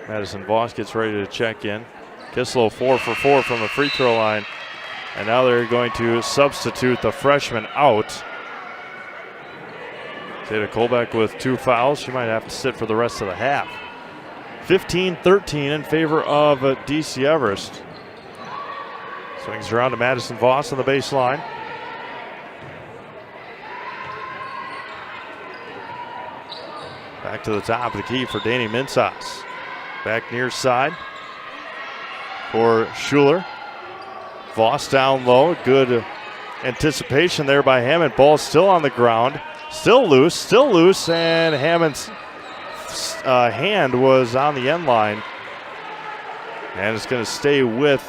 Madison Voss gets ready to check in. Kislow 4 for 4 from the free throw line. And now they're going to substitute the freshman out. Tata Kolbeck with 2 fouls. She might have to sit for the rest of the half. 15-13 in favor of DC Everest. Swings around to Madison Voss on the baseline. Back to the top of the key for Danny Minsas. Back near side for Schuler. Voss down low. Good anticipation there by Hammond. Ball still on the ground. Still loose, and Hammond's hand was on the end line. And it's going to stay with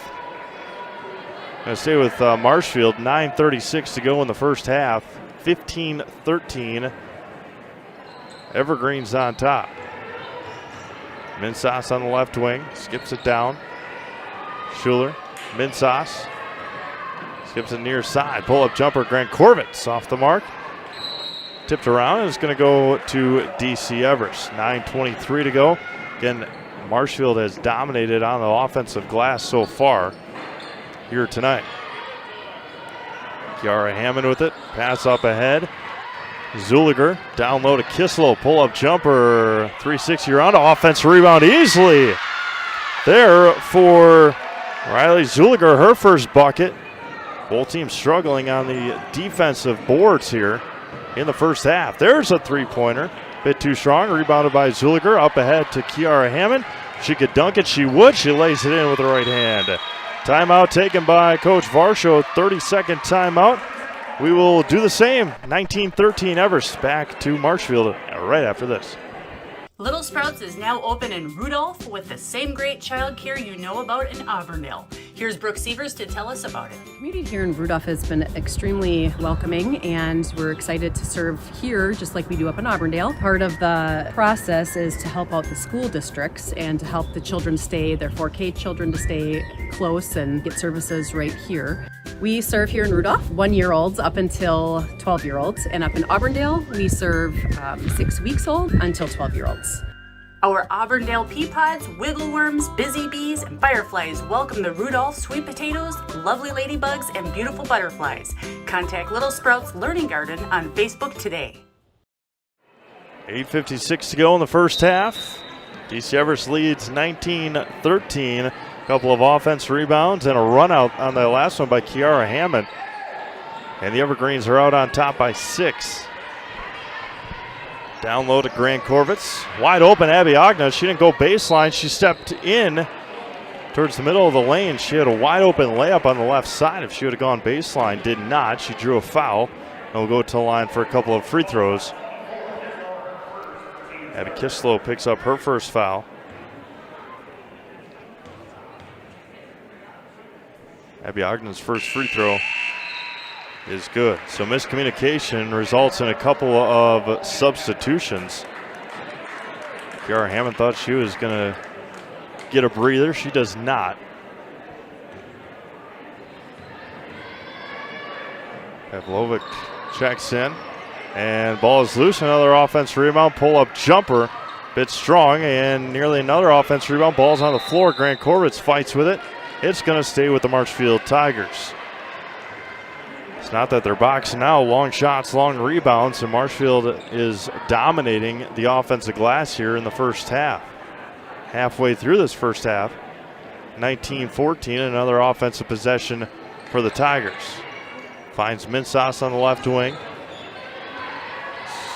Marshfield. 9:36 to go in the first half. 15-13. Evergreen's on top. Minsas on the left wing, skips it down. Schuler, Minsas, skips it near side. Pull-up jumper, Grant Corvitz off the mark. Tipped around, and it's going to go to DC Everest. 9:23 to go. Again, Marshfield has dominated on the offensive glass so far here tonight. Kiara Hammond with it, pass up ahead. Zuliger down low to Kislow, pull-up jumper, 360 around, offense rebound easily there for Riley Zuliger, her first bucket. Both teams struggling on the defensive boards here in the first half. There's a three-pointer, bit too strong, rebounded by Zuliger, up ahead to Kiara Hammond. She could dunk it, she would, she lays it in with the right hand. Timeout taken by Coach Varsho, 30-second timeout. We will do the same. 19-13 Everest back to Marshfield right after this. Little Sprouts is now open in Rudolph with the same great child care you know about in Auburndale. Here's Brooke Sievers to tell us about it. The community here in Rudolph has been extremely welcoming, and we're excited to serve here just like we do up in Auburndale. Part of the process is to help out the school districts and to help the children stay, their 4K children to stay close and get services right here. We serve here in Rudolph 1-year-olds up until 12-year-olds, and up in Auburndale we serve 6 weeks old until 12-year-olds. Our Auburndale pea pods, wiggle worms, busy bees, and fireflies welcome the Rudolph sweet potatoes, lovely ladybugs, and beautiful butterflies. Contact Little Sprouts Learning Garden on Facebook today. 8:56 to go in the first half. DC Everest leads 19-13. Couple of offense rebounds and a run out on the last one by Kiara Hammond. And the Evergreens are out on top by 6. Down low to Grant Corvitz. Wide open, Abby Ogna. She didn't go baseline. She stepped in towards the middle of the lane. She had a wide open layup on the left side. If she would have gone baseline, did not. She drew a foul and will go to the line for a couple of free throws. Abby Kislow picks up her first foul. Abby Ogden's first free throw is good. So miscommunication results in a couple of substitutions. Kiara Hammond thought she was going to get a breather. She does not. Pavlovic checks in, and ball is loose. Another offense rebound, pull-up jumper. Bit strong, and nearly another offense rebound. Ball's on the floor. Grant Corvitz fights with it. It's going to stay with the Marshfield Tigers. It's not that they're boxing out. Long shots, long rebounds, and Marshfield is dominating the offensive glass here in the first half. Halfway through this first half, 19-14, another offensive possession for the Tigers. Finds Minsas on the left wing.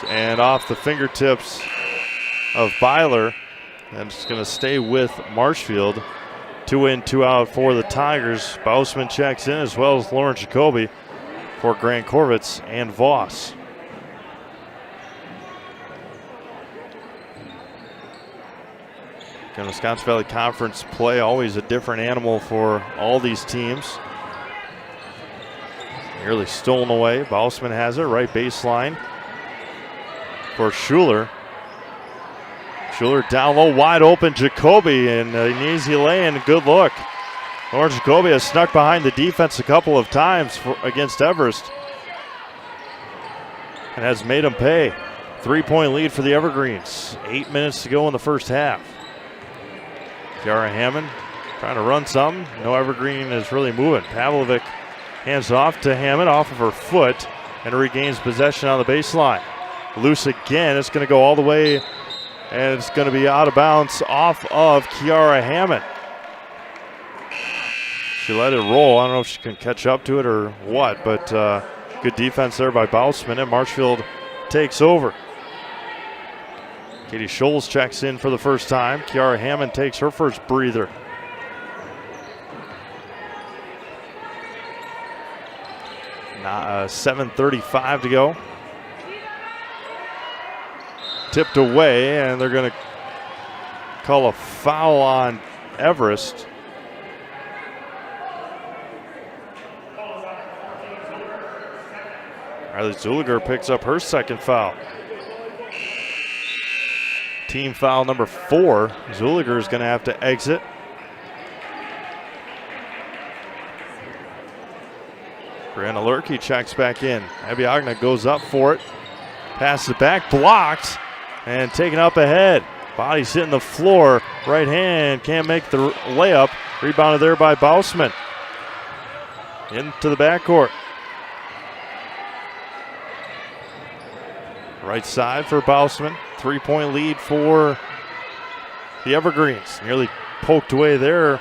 And off the fingertips of Byler, and it's going to stay with Marshfield. 2 in, 2 out for the Tigers. Bousman checks in, as well as Lauren Jacoby for Grant Corvitz and Voss. Again, Wisconsin Valley Conference play, always a different animal for all these teams. Nearly stolen away. Bousman has it, right baseline for Schuler. Schuler down low, wide open, Jacoby, and an easy lay-in, good look. Lauren Jacoby has snuck behind the defense a couple of times against Everest and has made them pay. 3-point lead for the Evergreens. 8 minutes to go in the first half. Kiara Hammond trying to run some. No Evergreen is really moving. Pavlovic hands off to Hammond off of her foot and regains possession on the baseline. Loose again. It's going to go all the way, and it's going to be out of bounds off of Kiara Hammond. She let it roll. I don't know if she can catch up to it or what, but good defense there by Bousman, and Marshfield takes over. Katie Scholes checks in for the first time. Kiara Hammond takes her first breather. Now, 7:35 to go. Tipped away, and they're going to call a foul on Everest. Riley Zuliger picks up her second foul. Team foul number 4. Zuliger is going to have to exit. Brianna Lurkey checks back in. Abby Agna goes up for it. Passes it back, blocked, and taken up ahead. Body's hitting the floor. Right hand can't make the layup. Rebounded there by Bousman. Into the backcourt. Right side for Bousman. 3-point lead for the Evergreens. Nearly poked away there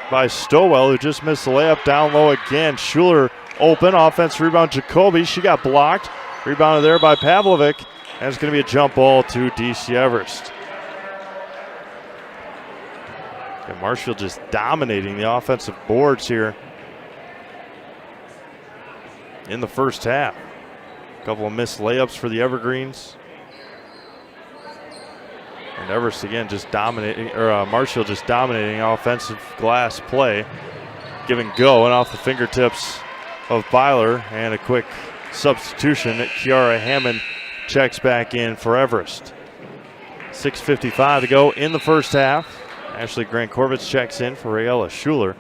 by Stowell, who just missed the layup. Down low again. Schuler open. Offense rebound Jacoby. She got blocked. Rebounded there by Pavlovic. And it's going to be a jump ball to DC Everest. And Marshfield just dominating the offensive boards here in the first half. A couple of missed layups for the Evergreens. And Everest again just dominating, or Marshfield just dominating offensive glass play. Give and go, and off the fingertips of Byler, and a quick substitution. Kiara Hammond checks back in for Everest. 6:55 to go in the first half. Ashley Grant-Korvitz checks in for Rayella Schuler.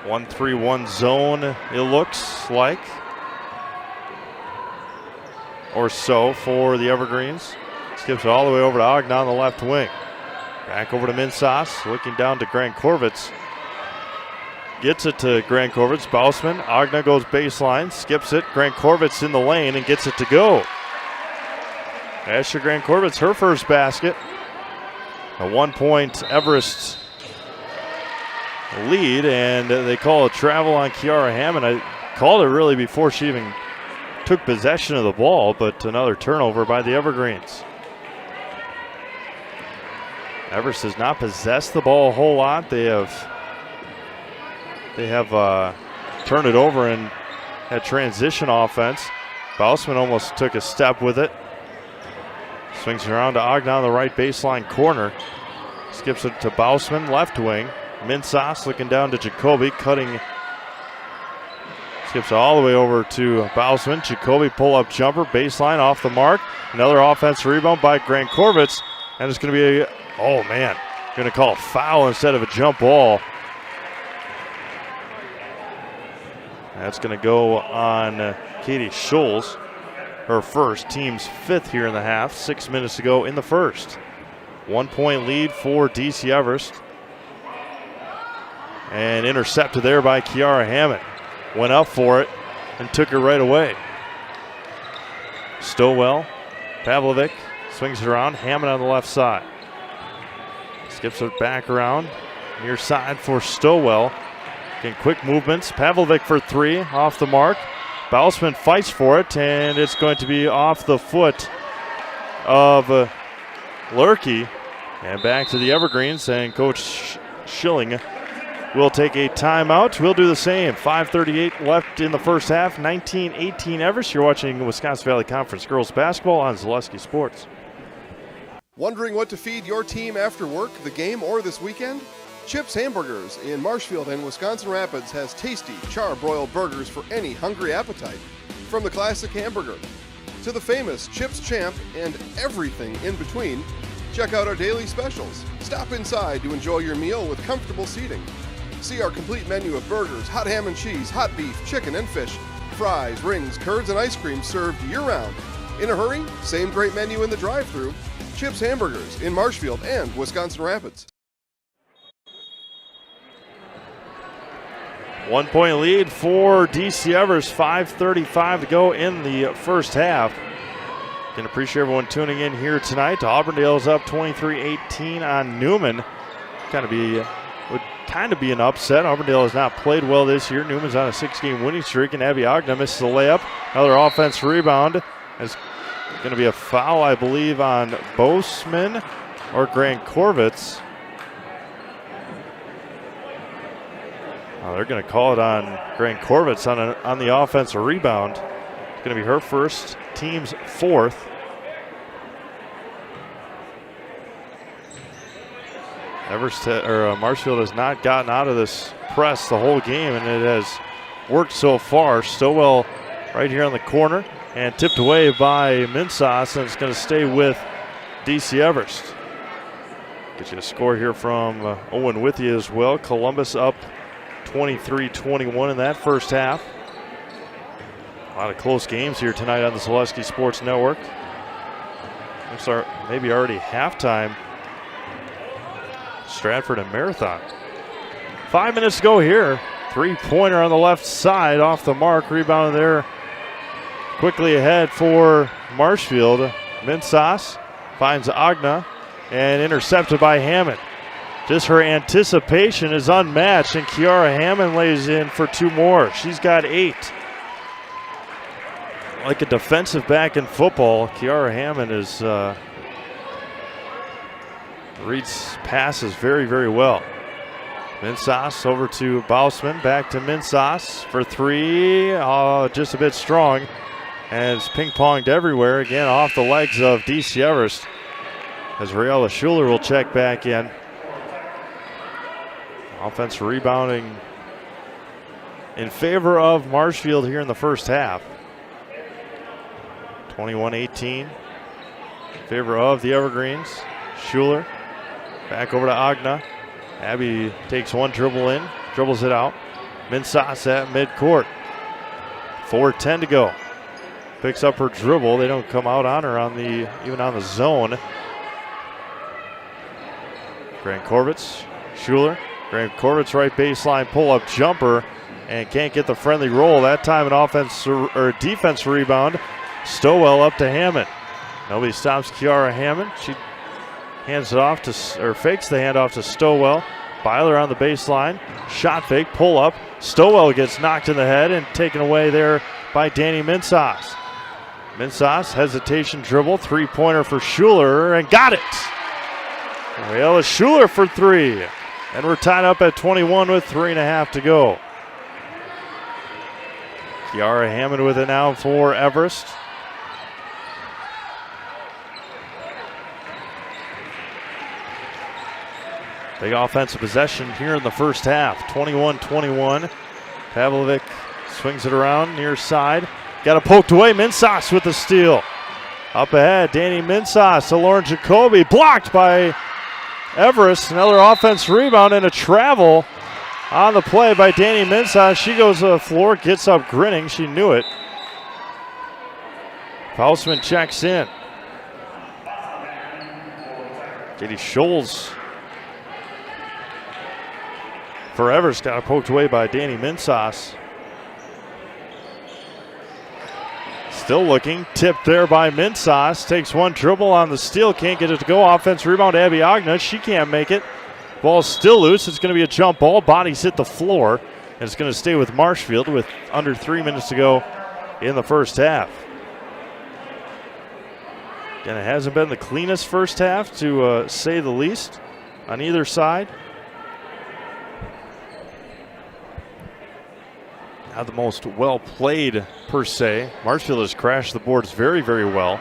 One 3-1 zone, it looks like, or so, for the Evergreens. Skips all the way over to Ogden on the left wing. Back over to Minsas, looking down to Grant-Korvitz. Gets it to Grant-Korvitz. Bousman, Ogden goes baseline, skips it. Grant-Korvitz in the lane and gets it to go. Ashley Grant-Korvitz, her first basket. A 1-point Everest lead, and they call a travel on Kiara Hammond. I called it really before she even took possession of the ball, but another turnover by the Evergreens. Everest has not possessed the ball a whole lot. They have turned it over and had transition offense. Bousman almost took a step with it. Swings it around to Ogden on the right baseline corner. Skips it to Bousman, left wing. Minsas looking down to Jacoby, cutting. Skips all the way over to Bousman. Jacoby pull-up jumper, baseline off the mark. Another offensive rebound by Grant-Korvitz. And it's going to be going to call a foul instead of a jump ball. That's going to go on Katie Scholes. Her first, team's 5th here in the half. 6 minutes to go in the first. 1-point lead for DC Everest. And intercepted there by Kiara Hammond. Went up for it and took it right away. Stowell, Pavlovic swings it around. Hammond on the left side. Skips it back around. Near side for Stowell. Again, quick movements. Pavlovic for 3, off the mark. Bousman fights for it, and it's going to be off the foot of Lurkey. And back to the Evergreens, and Coach Schilling will take a timeout. We'll do the same. 5:38 left in the first half. 19-18 Everest. You're watching Wisconsin Valley Conference Girls Basketball on Zaleski Sports. Wondering what to feed your team after work, the game, or this weekend? Chips Hamburgers in Marshfield and Wisconsin Rapids has tasty char-broiled burgers for any hungry appetite. From the classic hamburger to the famous Chips Champ and everything in between, check out our daily specials. Stop inside to enjoy your meal with comfortable seating. See our complete menu of burgers, hot ham and cheese, hot beef, chicken and fish, fries, rings, curds, and ice cream served year-round. In a hurry? Same great menu in the drive-thru. Chips Hamburgers in Marshfield and Wisconsin Rapids. 1 point lead for DC Everest, 5:35 to go in the first half. Can appreciate everyone tuning in here tonight. Auburndale's up 23-18 on Newman. Would kind of be an upset. Auburndale has not played well this year. Newman's on a 6-game winning streak, and Abby Ogna misses a layup. Another offense rebound. It's going to be a foul, I believe, on Boseman or Grant Korvitz. They're going to call it on Grant Korvitz on the offensive rebound. It's going to be her first, team's fourth. Marshfield has not gotten out of this press the whole game, and it has worked so far. Stowell right here on the corner and tipped away by Minsas, and it's going to stay with DC Everest. Get you a score here from Owen with you as well. Columbus up 23-21 in that first half. A lot of close games here tonight on the Zaleski Sports Network. Looks like maybe already halftime. Stratford and Marathon. 5 minutes to go here. Three-pointer on the left side off the mark. Rebound there quickly ahead for Marshfield. Minsas finds Ogna and intercepted by Hammond. Just her anticipation is unmatched, and Kiara Hammond lays in for two more. She's got 8. Like a defensive back in football, Kiara Hammond is reads passes very, very well. Minsas over to Bausman, back to Minsas for 3. Just a bit strong, and it's ping-ponged everywhere. Again, off the legs of DC Everest, as Riella Schuler will check back in. Offense rebounding in favor of Marshfield here in the first half. 21-18 in favor of the Evergreens. Schuler back over to Ogna. Abby takes one dribble in, dribbles it out. Minsas at midcourt. 4:10 to go. Picks up her dribble. They don't come out on her even on the zone. Grant Korvitz, Schuler. Grant Korvitz right baseline pull-up jumper and can't get the friendly roll. That time an offense or defense rebound. Stowell up to Hammond. Nobody stops Kiara Hammond. She hands it off fakes the handoff to Stowell. Byler on the baseline. Shot fake, pull up. Stowell gets knocked in the head and taken away there by Danny Minsas. Minsas, hesitation dribble, three-pointer for Schuler, and got it. Riella Schuler for 3. And we're tied up at 21 with 3.5 to go. Kiara Hammond with it now for Everest. Big offensive possession here in the first half. 21-21. Pavlovic swings it around near side. Got it poked away. Minsas with the steal. Up ahead, Danny Minsas to Lauren Jacoby. Blocked by Everest. Another offense rebound and a travel on the play by Danny Minsas. She goes to the floor, gets up grinning. She knew it. Faustman checks in. Katie Scholes for Everest, got poked away by Danny Minsas. Still looking, tipped there by Minsas. Takes one dribble on the steal, can't get it to go. Offense rebound, Abby Ogna. She can't make it. Ball's still loose. It's going to be a jump ball. Bodies hit the floor, and it's going to stay with Marshfield with under 3 minutes to go in the first half. And it hasn't been the cleanest first half, to say the least, on either side. Not the most well played per se. Marshfield has crashed the boards very, very well.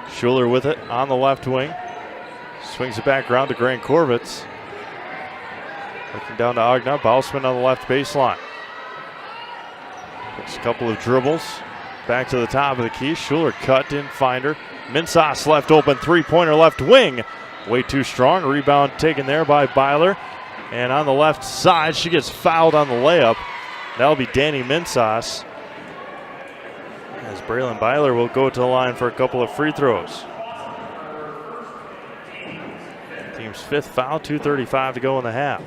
Schuler with it on the left wing. Swings it back around to Grant Korvitz. Looking down to Ogna. Bausman on the left baseline. Takes a couple of dribbles. Back to the top of the key. Schuler cut, didn't find her. Minsas left open, three-pointer left wing. Way too strong. Rebound taken there by Byler. And on the left side, she gets fouled on the layup. That'll be Danny Minsas. As Braylon Byler will go to the line for a couple of free throws. Team's 5th foul, 2:35 to go in the half.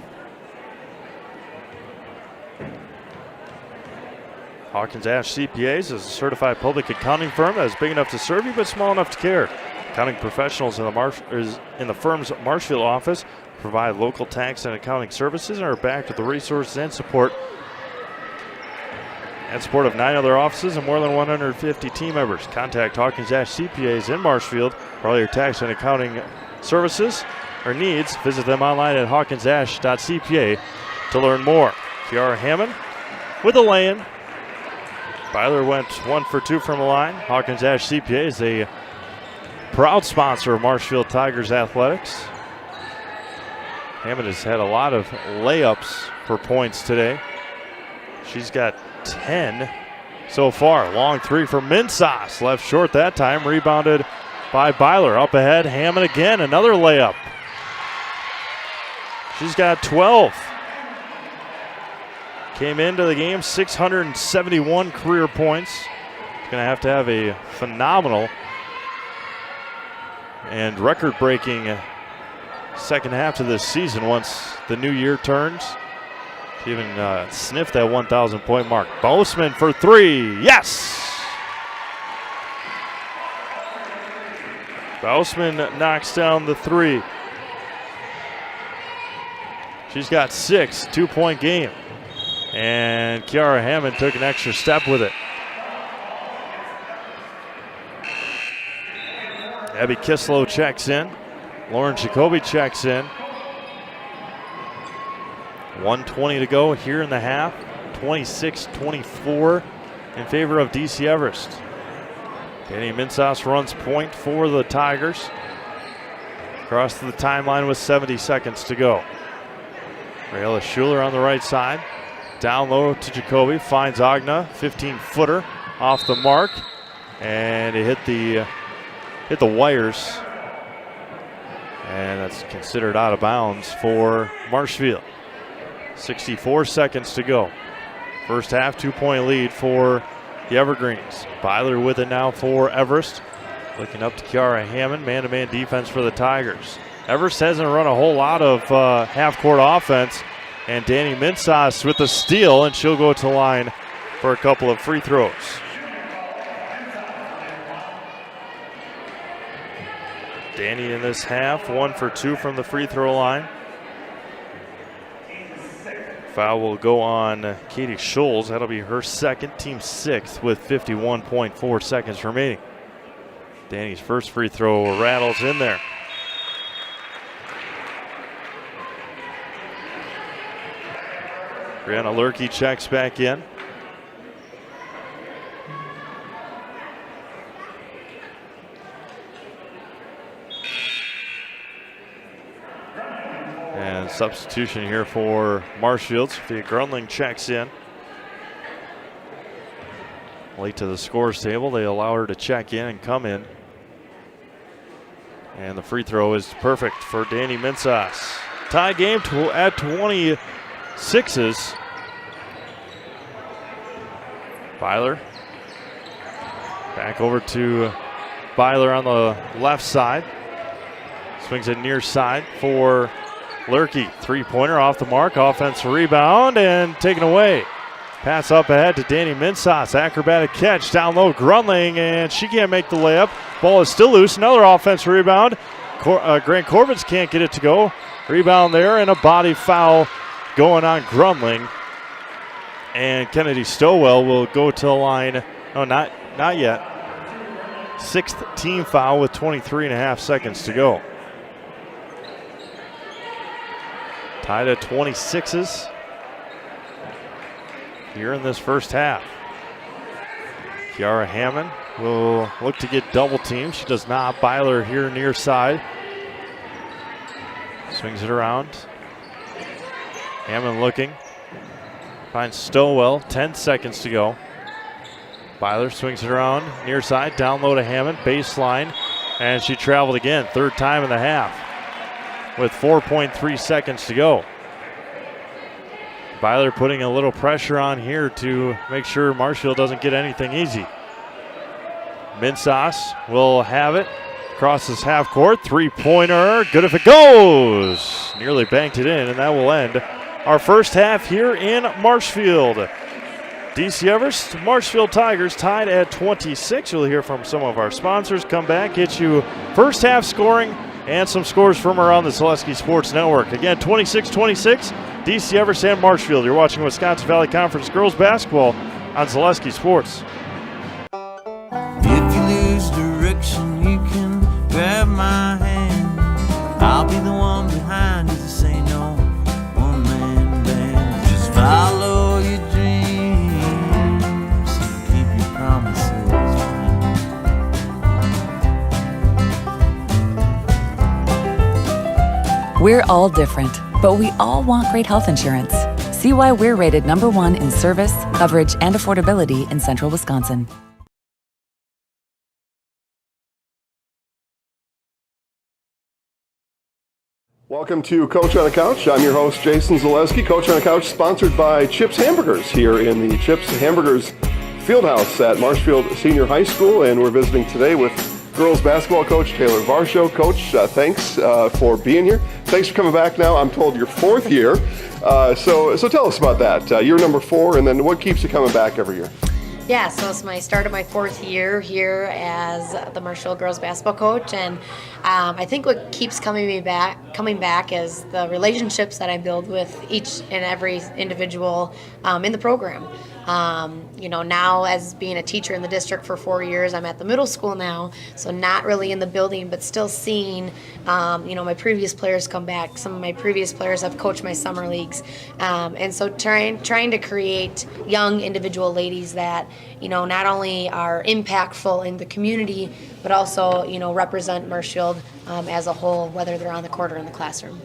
Hawkins Ash CPAs is a certified public accounting firm that is big enough to serve you but small enough to care. Accounting professionals in the firm's Marshfield office provide local tax and accounting services and are backed with the resources and support of 9 other offices and more than 150 team members. Contact Hawkins Ash CPAs in Marshfield for all your tax and accounting services or needs. Visit them online at hawkinsash.cpa to learn more. Kiara Hammond with a lay-in. Byler went 1 for 2 from the line. Hawkins Ash CPA is a proud sponsor of Marshfield Tigers athletics. Hammond has had a lot of layups for points today. She's got 10 so far. Long 3 for Minsas. Left short that time. Rebounded by Byler. Up ahead, Hammond again. Another layup. She's got 12. Came into the game 671 career points. She's going to have a phenomenal and record-breaking second half to this season once the new year turns. She even sniffed that 1,000-point mark. Boseman for 3. Yes! Boseman knocks down the 3. She's got 6, 2-point game. And Kiara Hammond took an extra step with it. Abby Kislow checks in. Lauren Jacoby checks in. 1:20 to go here in the half. 26-24 in favor of DC Everest. Danny Minsas runs point for the Tigers. Across to the timeline with 70 seconds to go. Rayla Schuler on the right side. Down low to Jacoby, finds Agna, 15-footer off the mark, and it hit the wires, and that's considered out of bounds for Marshfield. 64 seconds to go. First half, 2-point lead for the Evergreens. Byler with it now for Everest. Looking up to Kiara Hammond, man-to-man defense for the Tigers. Everest hasn't run a whole lot of half-court offense. And Danny Minsas with the steal, and she'll go to the line for a couple of free throws. Danny in this half, 1 for 2 from the free throw line. Foul will go on Katie Scholes. That'll be her second, team 6th with 51.4 seconds remaining. Danny's first free throw rattles in there. Brianna Lurkey checks back in. And substitution here for Marshfield. Sophia Grunling checks in. Late to the scores table. They allow her to check in and come in. And the free throw is perfect for Danny Minsas. Tie game at 26s. Byler. Back over to Byler on the left side. Swings it near side for Lurkey. 3-pointer off the mark. Offensive rebound and taken away. Pass up ahead to Danny Minsas. Acrobatic catch down low. Grunling, and she can't make the layup. Ball is still loose. Another offensive rebound. Grant Corbins can't get it to go. Rebound there, and a body foul going on Grunling. And Kennedy Stowell will go to the line. No, not yet. 6th team foul with 23.5 seconds to go. Tied at 26s here in this first half. Kiara Hammond will look to get double teamed. She does not. Byler here near side. Swings it around. Hammond looking. Finds Stowell, 10 seconds to go. Byler swings it around, near side, down low to Hammond, baseline, and she traveled again, 3rd time in the half with 4.3 seconds to go. Byler putting a little pressure on here to make sure Marshfield doesn't get anything easy. Minsas will have it. Crosses half court. Three-pointer. Good if it goes. Nearly banked it in, and that will end our first half here in Marshfield. DC Everest, Marshfield Tigers tied at 26. You'll hear from some of our sponsors. Come back, get you first half scoring and some scores from around the Zaleski Sports Network. Again, 26-26, DC Everest and Marshfield. You're watching Wisconsin Valley Conference girls basketball on Zaleski Sports. If you lose direction, you can grab my hand. I'll be the one behind you to say no. One man band. Just follow your dreams and keep your promises. We're all different, but we all want great health insurance. See why we're rated #1 in service, coverage, and affordability in Central Wisconsin. Welcome to Coach on a Couch. I'm your host, Jason Zaleski. Coach on a Couch sponsored by Chips Hamburgers here in the Chips Hamburgers Fieldhouse at Marshfield Senior High School, and we're visiting today with girls basketball coach Taylor Varsho. Coach, thanks for being here. Thanks for coming back now. I'm told you're 4th year, so tell us about that. You're number 4, and then what keeps you coming back every year? Yeah, so it's my start of my 4th year here as the Marshfield girls basketball coach, and I think what keeps coming back is the relationships that I build with each and every individual in the program. Now as being a teacher in the district for 4 years, I'm at the middle school now, so not really in the building, but still seeing, my previous players come back. Some of my previous players have coached my summer leagues, and so trying to create young individual ladies that, not only are impactful in the community, but also, represent Marshfield as a whole, whether they're on the court or in the classroom.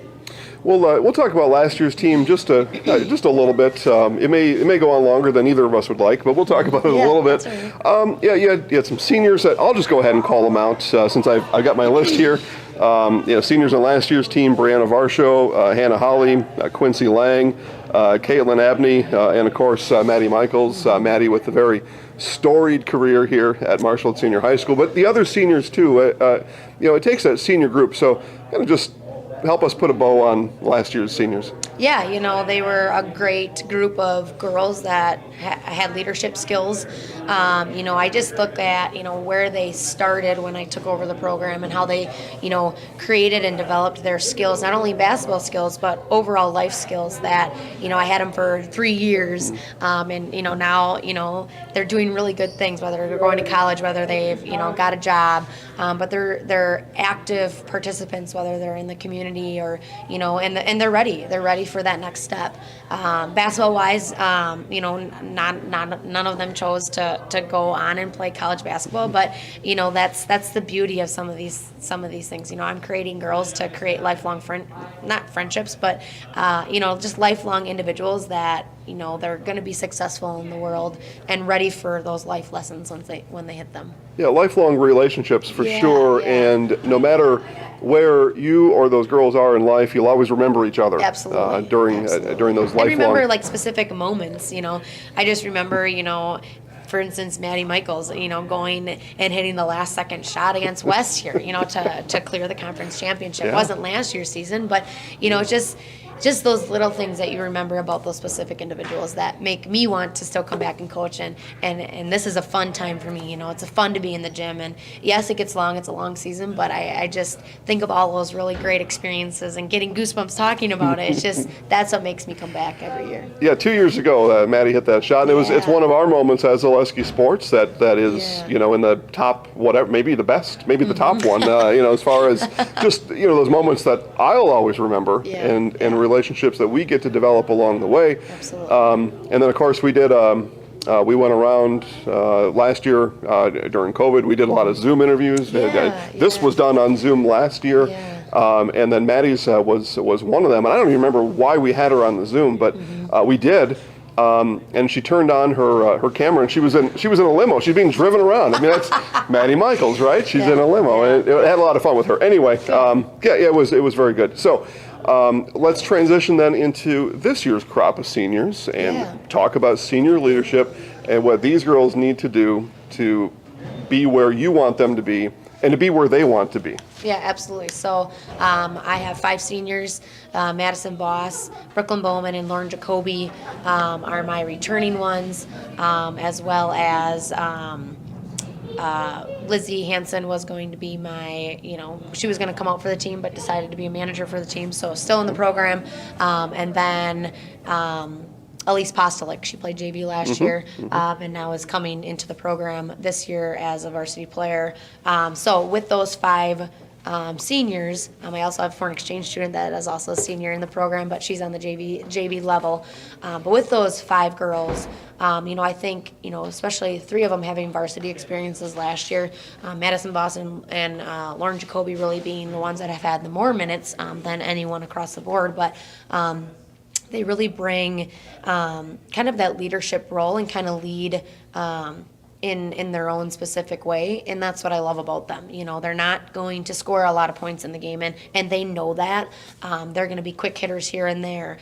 Well, we'll talk about last year's team just a little bit. It may go on longer than either of us would like, but we'll talk about it a little bit. Right. You had some seniors that I'll just go ahead and call them out since I've got my list here. Seniors on last year's team: Brianna Varsho, Hannah Holly, Quincy Lang, Caitlin Abney, and of course Maddie Michaels. Maddie with a very storied career here at Marshfield Senior High School, but the other seniors too. It takes a senior group, so kind of just help us put a bow on last year's seniors. Yeah, they were a great group of girls that had leadership skills. I just looked at, where they started when I took over the program and how they, created and developed their skills, not only basketball skills, but overall life skills that, I had them for 3 years. And, now, they're doing really good things, whether they're going to college, whether they've, got a job. But they're active participants, whether they're in the community or, and they're ready. They're ready for that next step. Basketball-wise, none of them chose to go on and play college basketball, but that's the beauty of some of these things. I'm creating girls to create lifelong not friendships, but just lifelong individuals that they're going to be successful in the world and ready for those life lessons when they hit them. Yeah, lifelong relationships for sure, and no matter where you or those girls are in life, you'll always remember each other. Absolutely. During those lifelong. I remember specific moments. I just remember for instance, Maddie Michaels, going and hitting the last second shot against West here, to clear the conference championship. It wasn't last year's season, but just those little things that you remember about those specific individuals that make me want to still come back and coach, and this is a fun time for me. It's fun to be in the gym, and yes, it gets long, it's a long season, but I just think of all those really great experiences and getting goosebumps talking about it. It's just, that's what makes me come back every year. Yeah, 2 years ago, Maddie hit that shot, and it's one of our moments as Zaleski Sports that is, in the top, whatever, maybe the best, maybe the top one, as far as just, those moments that I'll always remember, and relationships that we get to develop along the way. Absolutely. And then, of course, we did. We went around last year during COVID. We did a lot of Zoom interviews. This was done on Zoom last year, and then Maddie's was one of them. And I don't even remember why we had her on the Zoom, but we did. And she turned on her camera, and she was in a limo. She's being driven around. I mean, that's Maddie Michaels, right? She's in a limo, and it had a lot of fun with her. Anyway, it was very good. So. Let's transition then into this year's crop of seniors and talk about senior leadership and what these girls need to do to be where you want them to be and to be where they want to be. Yeah, absolutely. So I have 5 seniors. Madison Boss, Brooklyn Bowman, and Lauren Jacoby are my returning ones, as well as Lizzie Hansen was going to be my, she was going to come out for the team, but decided to be a manager for the team, so still in the program. And then Elise Postolick, she played JV last year, and now is coming into the program this year as a varsity player. So with those 5 seniors, I also have a foreign exchange student that is also a senior in the program, but she's on the JV level. But with those 5 girls, I think, especially 3 of them having varsity experiences last year, Madison Boss and Lauren Jacoby really being the ones that have had the more minutes than anyone across the board. But they really bring kind of that leadership role and kind of lead in their own specific way, and that's what I love about them. They're not going to score a lot of points in the game, and they know that. They're going to be quick hitters here and there.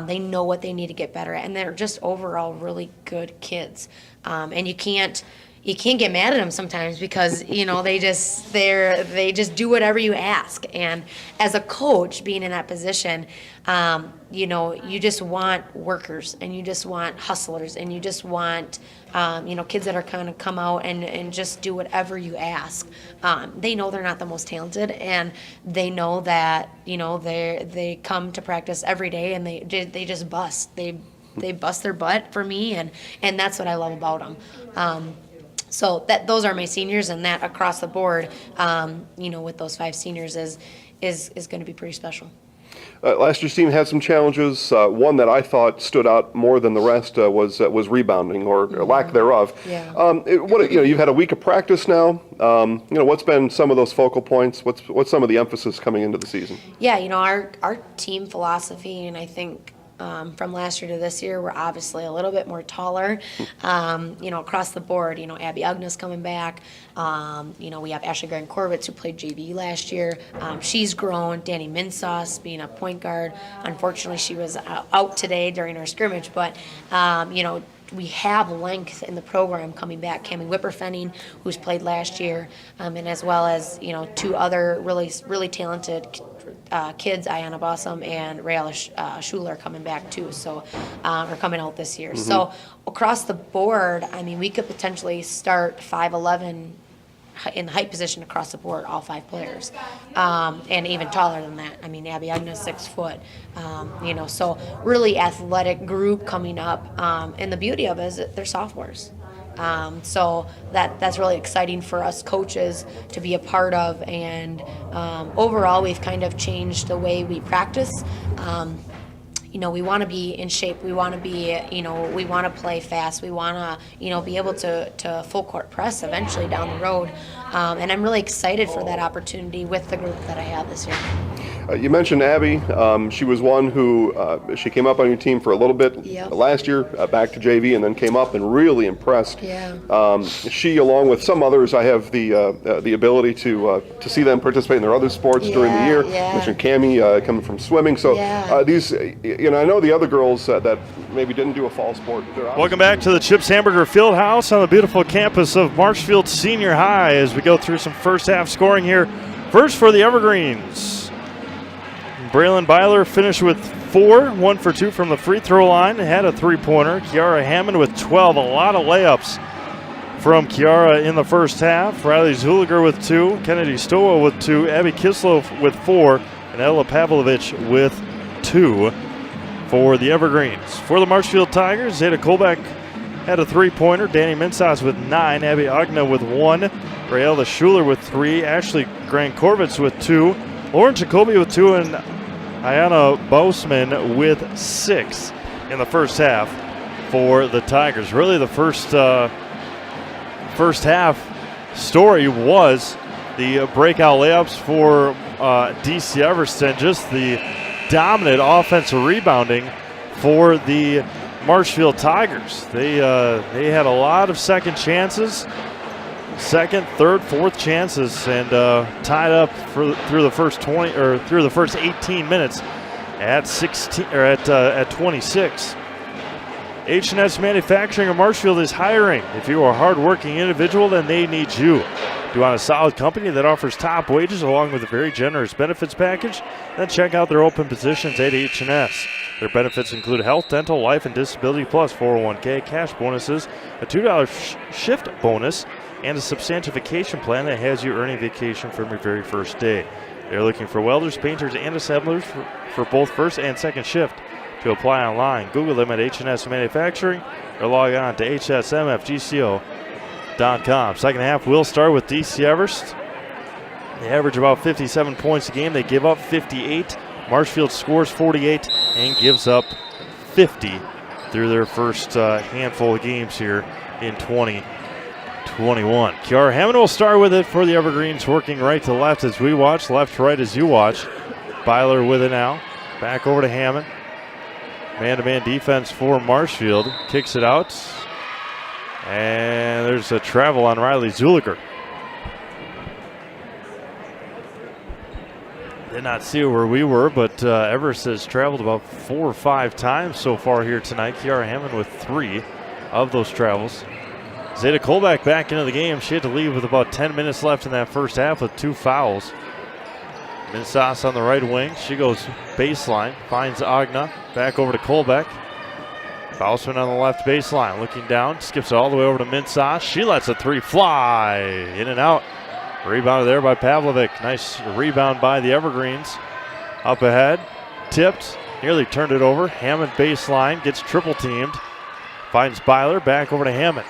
They know what they need to get better at, and they're just overall really good kids. And you can't get mad at them sometimes because they just do whatever you ask. And as a coach, being in that position, you just want workers, and you just want hustlers, and you just want kids that are kind of come out and just do whatever you ask. They know they're not the most talented, and they know that they come to practice every day, and they just bust. They bust their butt for me, and that's what I love about them. So those are my seniors, and that across the board, with those 5 seniors is going to be pretty special. Last year's team had some challenges. One that I thought stood out more than the rest was rebounding or lack thereof. Yeah. You've had a week of practice now. What's been some of those focal points? What's some of the emphasis coming into the season? Yeah, our team philosophy, and I think from last year to this year, we're obviously a little bit more taller, across the board. Abby Ugna's coming back. We have Ashley Grant-Korvitz, who played JV last year. She's grown. Danny Minsauce being a point guard. Unfortunately, she was out today during our scrimmage, but, we have length in the program coming back. Cami Whipperfenning, who's played last year, and as well as, 2 other really, really talented kids, Ayanna Bossum and Rayala Schuler, coming back too, so are coming out this year. So across the board, we could potentially start 5'11" in the height position across the board, all 5 players, and even taller than that. Abby Ugna's 6 foot, so really athletic group coming up, and the beauty of it is that they're sophomores. So that's really exciting for us coaches to be a part of, and overall we've kind of changed the way we practice. We want to be in shape. We want to be, we want to play fast. We want to, be able to full court press eventually down the road. And I'm really excited for that opportunity with the group that I have this year. You mentioned Abby. She was one who she came up on your team for a little bit last year, back to JV, and then came up and really impressed. Yeah. She, along with some others, I have the ability to see them participate in their other sports during the year. Yeah. You mentioned Cammie coming from swimming. So these, I know the other girls that maybe didn't do a fall sport. Welcome back to the Chips Hamburger Fieldhouse on the beautiful campus of Marshfield Senior High as we go through some first half scoring here. First for the Evergreens. Braylon Byler finished with 4, 1 for 2 from the free throw line, had a 3-pointer. Kiara Hammond with 12, a lot of layups from Kiara in the first half. Riley Zuliger with 2, Kennedy Stoa with 2, Abby Kislow with 4, and Ella Pavlovich with 2 for the Evergreens. For the Marshfield Tigers, Zeta Kolbeck had a 3-pointer, Danny Minsauce with 9, Abby Ogna with 1, Rayella Schuler with 3, Ashley Grant-Korvitz with 2, Lauren Jacoby with 2, and Ayanna Bousman with 6 in the first half for the Tigers. Really the first half story was the breakout layups for DC Everest and just the dominant offensive rebounding for the Marshfield Tigers. They had a lot of second chances, second, third, fourth chances, and tied up through the first 18 minutes at 16 or at 26. H&S Manufacturing of Marshfield is hiring. If you are a hard-working individual, then they need you. If you want a solid company that offers top wages along with a very generous benefits package, then check out their open positions at H&S. Their benefits include health, dental, life, and disability, plus 401k, cash bonuses, a $2 shift bonus, and a substantial vacation plan that has you earning vacation from your very first day. They're looking for welders, painters, and assemblers for both first and second shift. To apply online, Google them at H&S Manufacturing or log on to hsmfgco.com. Second half will start with DC Everest. They average about 57 points a game. They give up 58. Marshfield scores 48 and gives up 50 through their first handful of games here in 2021. Kiara Hammond will start with it for the Evergreens, working right to left as we watch, left to right as you watch. Byler with it now. Back over to Hammond. Man-to-man defense for Marshfield. Kicks it out. And there's a travel on Riley Zuliger. Did not see where we were, but Everest has traveled about 4 or 5 times so far here tonight. Kiara Hammond with 3 of those travels. Zeta Kolbeck back into the game. She had to leave with about 10 minutes left in that first half with 2 fouls. Minsas on the right wing. She goes baseline, finds Agna. Back over to Kolbeck. Bausman on the left baseline, looking down, skips it all the way over to Minsas. She lets a 3 fly, in and out. Rebounded there by Pavlovic. Nice rebound by the Evergreens. Up ahead, tipped, nearly turned it over. Hammond baseline, gets triple teamed. Finds Byler, back over to Hammond.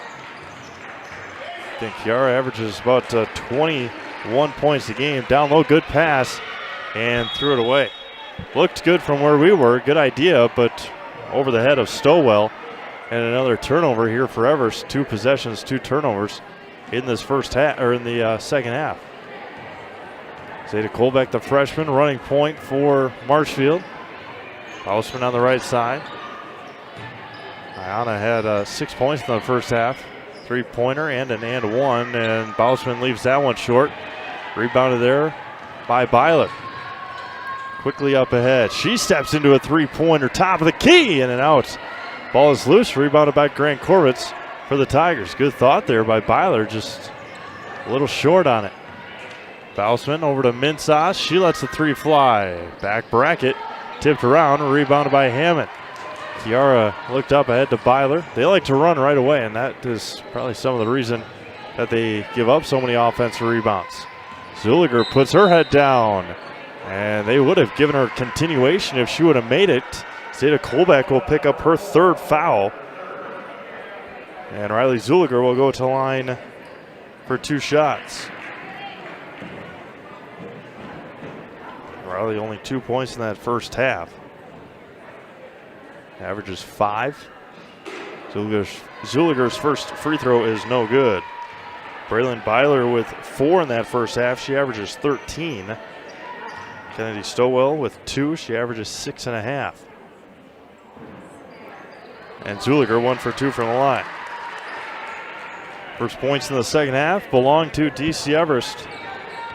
I think Kiara averages about 21 points a game. Down low, good pass, and threw it away. Looked good from where we were, good idea, but over the head of Stowell. And another turnover here for Everest. 2 possessions, 2 turnovers in this first half, or in the second half. Zeta Kolbeck, the freshman, running point for Marshfield. Bausman on the right side. Ayana had 6 points in the first half. 3-pointer and an and one, and Bausman leaves that one short. Rebounded there by Byler. Quickly up ahead. She steps into a 3-pointer, top of the key, in and out. Ball is loose, rebounded by Grant Korvitz for the Tigers. Good thought there by Byler, just a little short on it. Bausman over to Minsas. She lets the 3 fly. Back bracket, tipped around, rebounded by Hammond. Kiara looked up ahead to Byler. They like to run right away, and that is probably some of the reason that they give up so many offensive rebounds. Zuliger puts her head down, and they would have given her continuation if she would have made it. Zeta Kolbeck will pick up her 3rd foul. And Riley Zuliger will go to the line for 2 shots. Riley only 2 points in that first half. Averages 5. Zuliger's first free throw is no good. Braylon Byler with 4 in that first half. She averages 13. Kennedy Stowell with 2. She averages 6.5. And Zuliger 1 for 2 from the line. First points in the second half belong to DC Everest.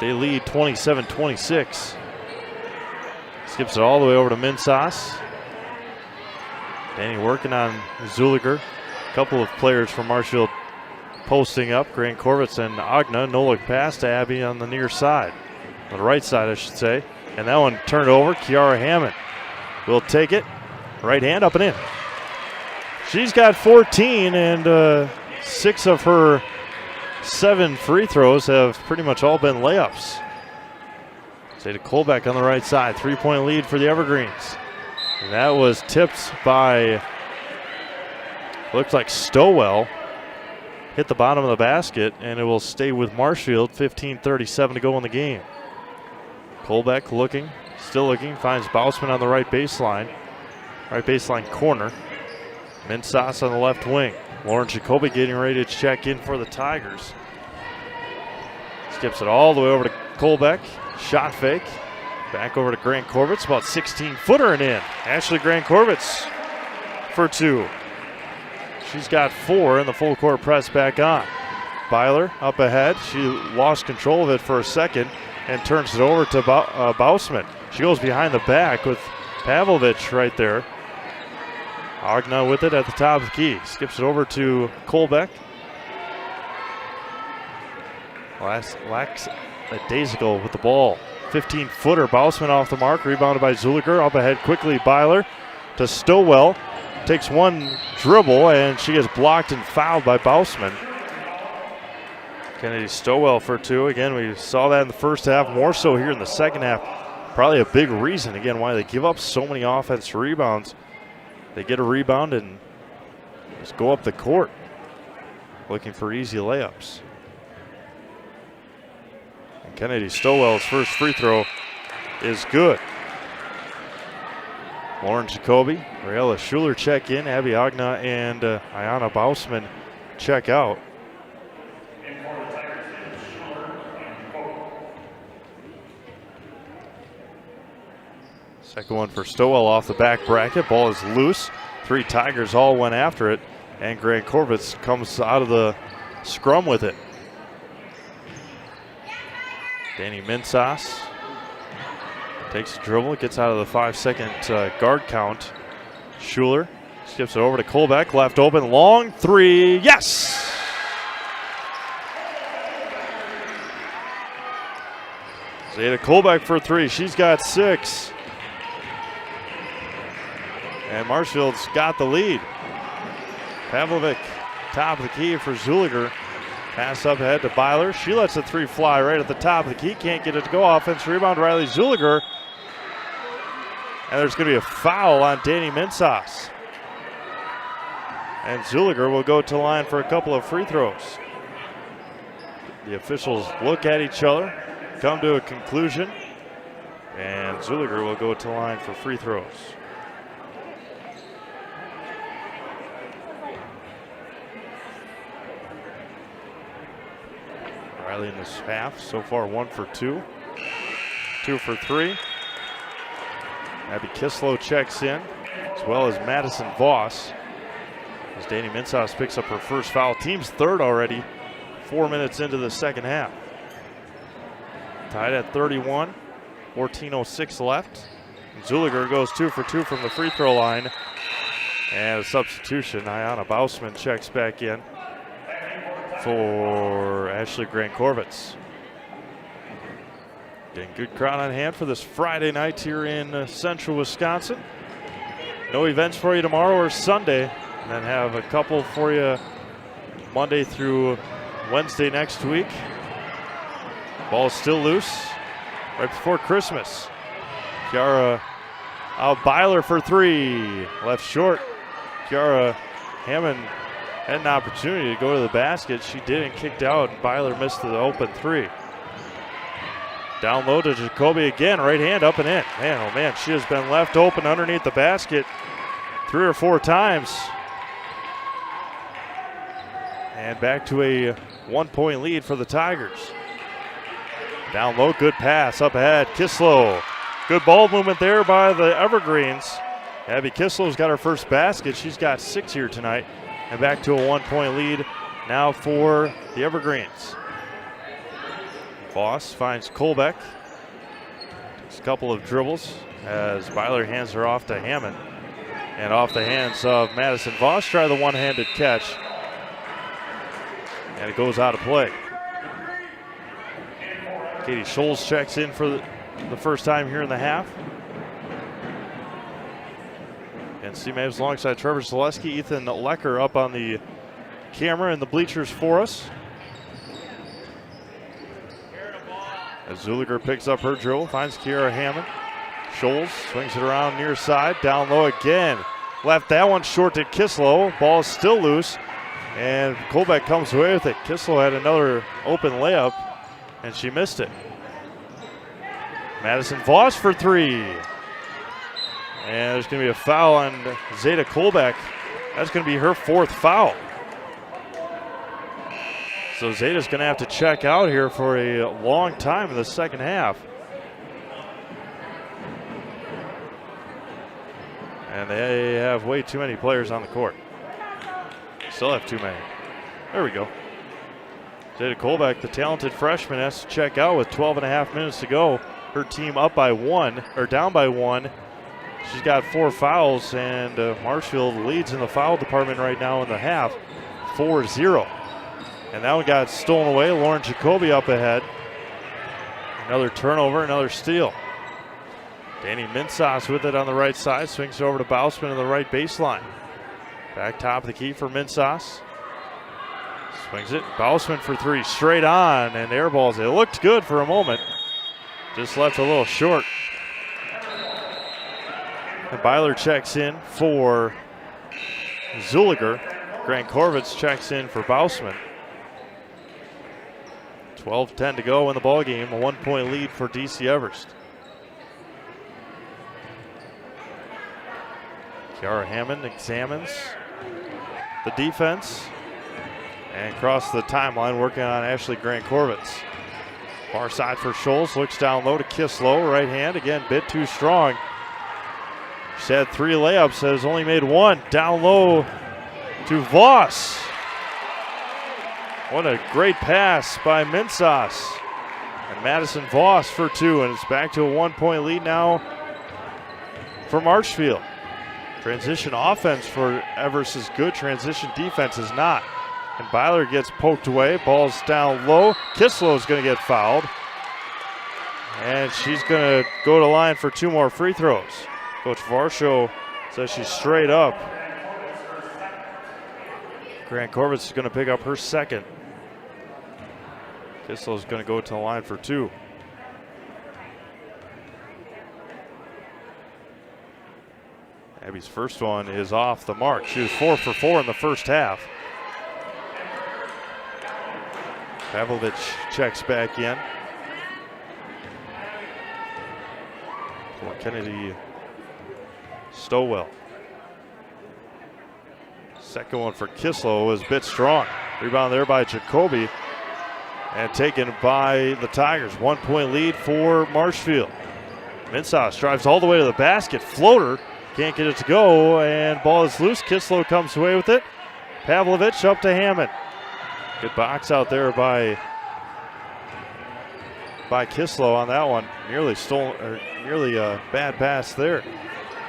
They lead 27-26. Skips it all the way over to Minsas. Danny working on Zuliger. A couple of players from Marshfield posting up. Grant Korvitz and Agna. No look pass to Abby on the near side. On the right side, I should say. And that one turned over. Kiara Hammond will take it. Right hand up and in. She's got 14, and 6 of her 7 free throws have pretty much all been layups. Zeta Kolbeck on the right side. 3-point lead for the Evergreens. And that was tipped by, looks like Stowell. Hit the bottom of the basket, and it will stay with Marshfield. 15:37 to go in the game. Kolbeck looking, still looking, finds Bausman on the right baseline corner. Minsas on the left wing. Lauren Jacoby getting ready to check in for the Tigers. Skips it all the way over to Kolbeck. Shot fake. Back over to Grant Korvitz, about 16-footer and in. Ashley Grant Korvitz for 2. She's got 4 in the full court press back on. Byler up ahead. She lost control of it for a second and turns it over to Bausman. She goes behind the back with Pavlovich right there. Agna with it at the top of the key. Skips it over to Kolbeck. Lacks a Daisical with the ball. 15-footer. Bausman off the mark. Rebounded by Zuliger. Up ahead quickly. Byler to Stowell. Takes one dribble, and she gets blocked and fouled by Bausman. Kennedy Stowell for two. Again, we saw that in the first half. More so here in the second half. Probably a big reason, again, why they give up so many offensive rebounds. They get a rebound and just go up the court looking for easy layups. And Kennedy Stowell's first free throw is good. Lauren Jacoby, Raela Schuler check in, Abby Agna and Ayana Bausman check out. Second one for Stowell off the back bracket. Ball is loose. 3 Tigers all went after it. And Grant Corvitz comes out of the scrum with it. Danny Minsas takes a dribble, gets out of the 5-second guard count. Schuler skips it over to Kolbeck. Left open, long three. Yes! Zeta Kolbeck for 3. She's got 6. And Marshfield's got the lead. Pavlovic, top of the key for Zuliger. Pass up ahead to Byler. She lets the 3 fly right at the top of the key. Can't get it to go. Offense rebound, Riley Zuliger. And there's going to be a foul on Danny Minsas. And Zuliger will go to the line for a couple of free throws. The officials look at each other, come to a conclusion, and Zuliger will go to the line for free throws. Riley in this half, so far 1 for 2. 2 for 3. Abby Kislow checks in, as well as Madison Voss. As Danny Minsas picks up her first foul. Team's third already, 4 minutes into the second half. Tied at 31, 14:06 left. Zuliger goes 2 for 2 from the free throw line. And a substitution, Ayana Bausman checks back in for Ashley Grant Corvitz. Getting good crowd on hand for this Friday night here in central Wisconsin. No events for you tomorrow or Sunday, and then have a couple for you Monday through Wednesday next week. Ball is still loose right before Christmas. Kiara Byler for 3, left short. Kiara Hammond had an opportunity to go to the basket. She didn't, kicked out, and Byler missed the open 3. Down low to Jacoby again, right hand up and in. Man, oh man, she has been left open underneath the basket 3 or 4 times. And back to a 1-point lead for the Tigers. Down low, good pass up ahead. Kislow, good ball movement there by the Evergreens. Abby Kislow's got her first basket. She's got 6 here tonight. And back to a 1-point lead now for the Evergreens. Voss finds Kolbeck. Takes a couple of dribbles as Byler hands her off to Hammond. And off the hands of Madison Voss. Try the one-handed catch. And it goes out of play. Katie Scholes checks in for the first time here in the half. And Steve Mavs alongside Trevor Zaleski, Ethan Lecker up on the camera in the bleachers for us. As Zuliger picks up her dribble, finds Kiara Hammond. Scholes swings it around near side, down low again. Left that one short to Kislow. Ball is still loose, and Kolbeck comes away with it. Kislow had another open layup, and she missed it. Madison Voss for 3. And there's going to be a foul on Zeta Kolbeck. That's going to be her 4th foul. So Zeta's going to have to check out here for a long time in the second half. And they have way too many players on the court. Still have too many. There we go. Zeta Kolbeck, the talented freshman, has to check out with 12 and a half minutes to go. Her team up by 1, or down by 1. She's got 4 fouls, and Marshfield leads in the foul department right now in the half, 4-0. And that one got stolen away. Lauren Jacoby up ahead. Another turnover, another steal. Danny Minsas with it on the right side. Swings it over to Bousman in the right baseline. Back top of the key for Minsas. Swings it. Bousman for 3. Straight on and air balls. It looked good for a moment. Just left a little short. And Byler checks in for Zuliger. Grant Korvitz checks in for Bousman. 12-10 to go in the ball game. A 1-point lead for DC Everest. Kiara Hammond examines the defense and across the timeline working on Ashley Grant Korvitz. Far side for Scholes, looks down low to Kislow, right hand, again bit too strong. She's had 3 layups, has only made 1. Down low to Voss. What a great pass by Minsas. And Madison Voss for 2, and it's back to a 1-point lead now for Marshfield. Transition offense for Everest is good. Transition defense is not. And Byler gets poked away. Ball's down low. Kislow's going to get fouled. And she's going to go to line for 2 more free throws. Coach Varsho says she's straight up. Grant Korvitz is going to pick up her 2nd. Kislow's going to go to the line for 2. Abby's first one is off the mark. She was 4 for 4 in the first half. Pavlovich checks back in. For Kennedy Stowell. Second one for Kislow was a bit strong. Rebound there by Jacoby. And taken by the Tigers. 1-point lead for Marshfield. Minsas drives all the way to the basket. Floater. Can't get it to go, and ball is loose. Kislow comes away with it. Pavlovich up to Hammond. Good box out there by Kislow on that one. Nearly a bad pass there.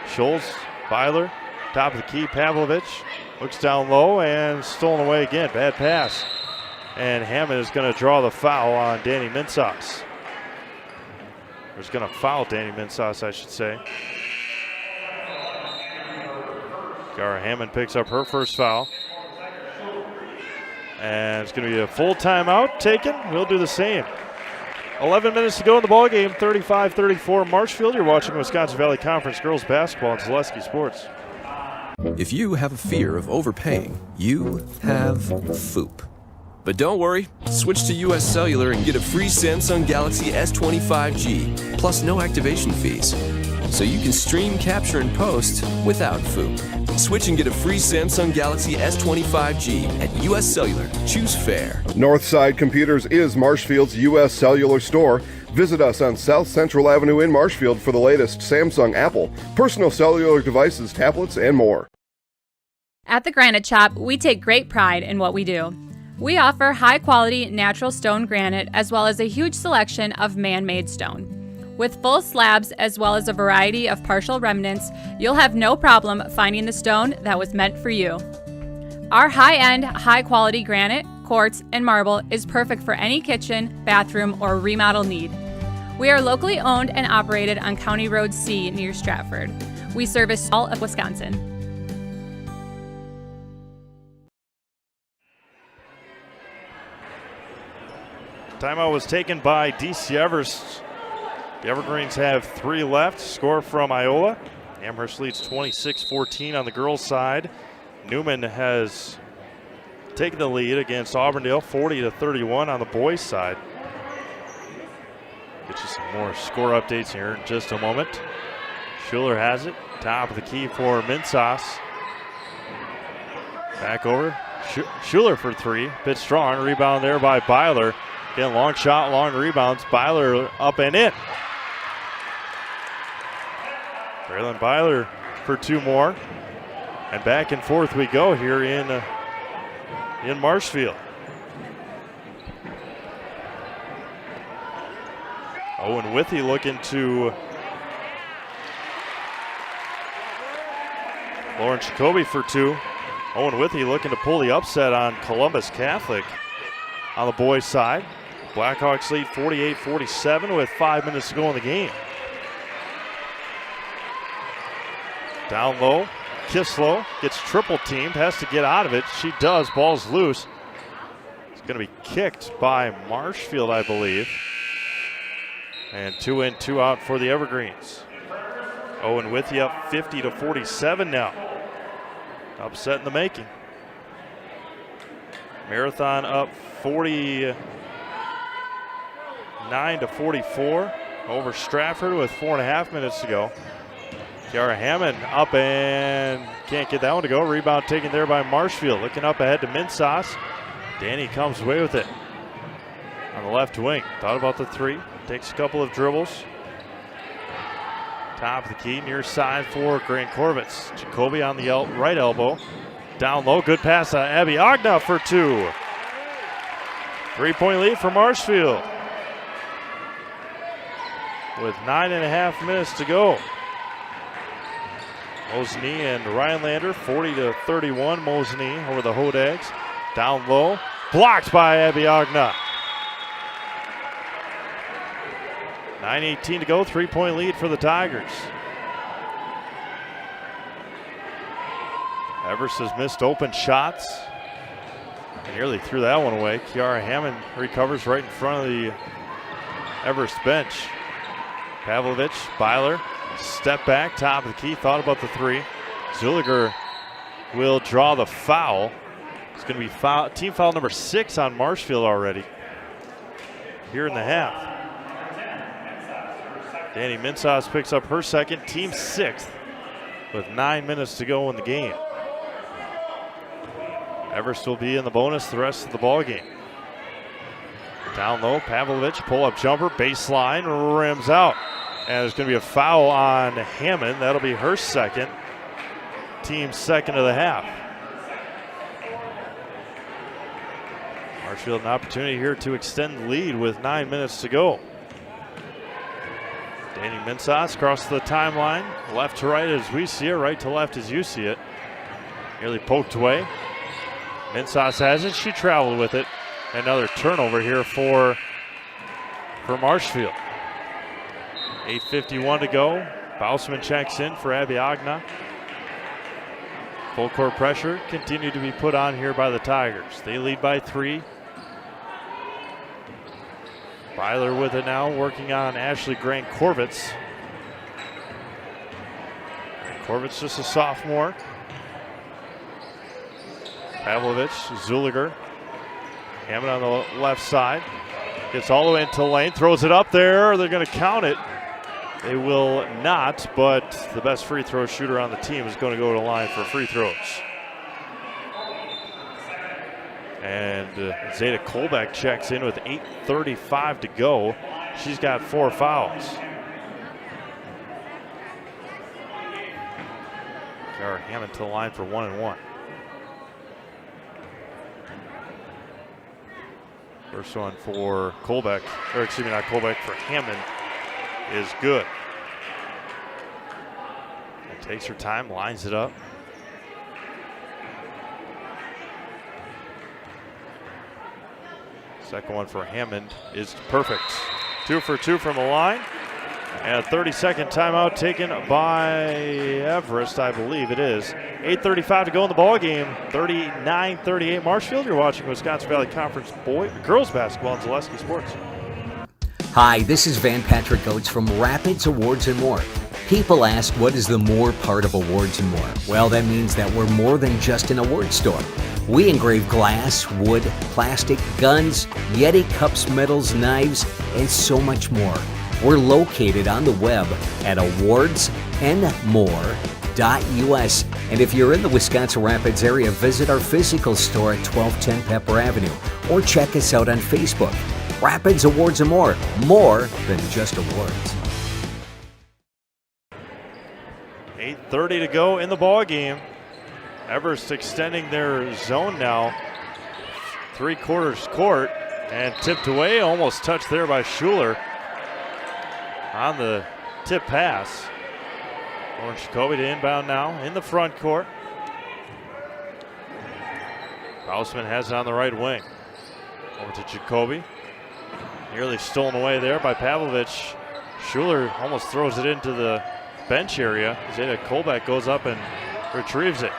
Scholes, Byler, top of the key. Pavlovich looks down low and stolen away again. Bad pass. And Hammond is going to draw the foul on Danny Minsas. He's going to foul Danny Minsas, I should say. Gara Hammond picks up her first foul. And it's going to be a full timeout taken. We'll do the same. 11 minutes to go in the ballgame. 35-34 Marshfield. You're watching Wisconsin Valley Conference Girls Basketball on Zaleski Sports. If you have a fear of overpaying, you have FOOP. But don't worry, switch to US Cellular and get a free Samsung Galaxy S25G, plus no activation fees. So you can stream, capture, and post without FOOP. Switch and get a free Samsung Galaxy S25G at US Cellular. Choose fair. Northside Computers is Marshfield's U.S. Cellular store. Visit us on South Central Avenue in Marshfield for the latest Samsung, Apple, personal cellular devices, tablets, and more. At the Granite Shop, we take great pride in what we do. We offer high-quality natural stone granite as well as a huge selection of man-made stone. With full slabs as well as a variety of partial remnants, you'll have no problem finding the stone that was meant for you. Our high-end, high-quality granite, quartz, and marble is perfect for any kitchen, bathroom, or remodel need. We are locally owned and operated on County Road C near Stratford. We service all of Wisconsin. Timeout was taken by DC Everest. The Evergreens have 3 left. Score from Iola. Amherst leads 26-14 on the girls' side. Newman has taken the lead against Auburndale, 40-31 on the boys' side. Get you some more score updates here in just a moment. Schuler has it. Top of the key for Minsas. Back over. Schuler for 3. Bit strong. Rebound there by Byler. Again, long shot, long rebounds. Byler up and in. Braylon Byler for 2 more. And back and forth we go here in Marshfield. Owen Withy looking to Lauren Jacoby for 2. Owen Withy looking to pull the upset on Columbus Catholic on the boys' side. Blackhawks lead 48-47 with 5 minutes to go in the game. Down low, Kislow gets triple teamed, has to get out of it. She does, ball's loose. It's going to be kicked by Marshfield, I believe. And 2 in, 2 out for the Evergreens. Owen Withy up 50-47 now. Upset in the making. Marathon up 49-44 over Stratford with 4.5 minutes to go. Kiara Hammond up and can't get that one to go. Rebound taken there by Marshfield. Looking up ahead to Minsas. Danny comes away with it on the left wing. Thought about the 3. Takes a couple of dribbles. Top of the key, near side for Grant Corvitz. Jacoby on the right elbow. Down low, good pass to Abby Ogna for 2. 3-point lead for Marshfield. With 9.5 minutes to go. Mosney and Rhinelander, 40-31. Mosney over the Hodags. Down low, blocked by Abby Ogna. 9:18 to go, 3-point lead for the Tigers. Everest has missed open shots. Nearly threw that one away. Kiara Hammond recovers right in front of the Everest bench. Pavlovich, Byler, step back, top of the key, thought about the 3. Zuliger will draw the foul. It's going to be team foul number 6 on Marshfield already here in the half. Danny Minsas picks up her second, team 6th, with 9 minutes to go in the game. Everest will be in the bonus the rest of the ball game. Down low, Pavlovich, pull-up jumper, baseline, rims out. And there's going to be a foul on Hammond. That'll be her second, team 2nd of the half. Marshfield an opportunity here to extend the lead with 9 minutes to go. Danny Minsas across the timeline, left to right as we see it, right to left as you see it. Nearly poked away. Minsas has it, she traveled with it. Another turnover here for Marshfield. 8:51 to go. Bousman checks in for Abby Ogna. Full court pressure continued to be put on here by the Tigers. They lead by 3. Byler with it now, working on Ashley Grant Corvitz. Corvitz just a sophomore. Pavlovich, Zuliger. Hammond on the left side. Gets all the way into the lane, throws it up there. They're going to count it. They will not, but the best free throw shooter on the team is going to go to the line for free throws. And Zeta Kolbeck checks in with 8:35 to go. She's got 4 fouls. Kara Hammond to the line for 1 and 1. First one for Kolbeck, or excuse me, not Kolbeck, for Hammond is good. And takes her time, lines it up. Second one for Hammond is perfect. 2 for 2 from the line. And a 30-second timeout taken by Everest, I believe it is. 8:35 to go in the ball game. 39-38 Marshfield. You're watching Wisconsin Valley Conference girls basketball on Zaleski Sports. Hi, this is Van Patrick Oates from Rapids Awards and More. People ask, what is the more part of Awards and More? Well, that means that we're more than just an award store. We engrave glass, wood, plastic, guns, Yeti cups, medals, knives, and so much more. We're located on the web at awardsandmore.us. And if you're in the Wisconsin Rapids area, visit our physical store at 1210 Pepper Avenue or check us out on Facebook. Rapids Awards and More than just awards. 8:30 to go in the ball game. Everest extending their zone now. 3/4 court and tipped away, almost touched there by Schuler on the tip pass. Lauren Jacoby to inbound now in the front court. Bausman has it on the right wing. Over to Jacoby. Nearly stolen away there by Pavlovich. Schuler almost throws it into the bench area. Zeta Kolbeck goes up and retrieves it.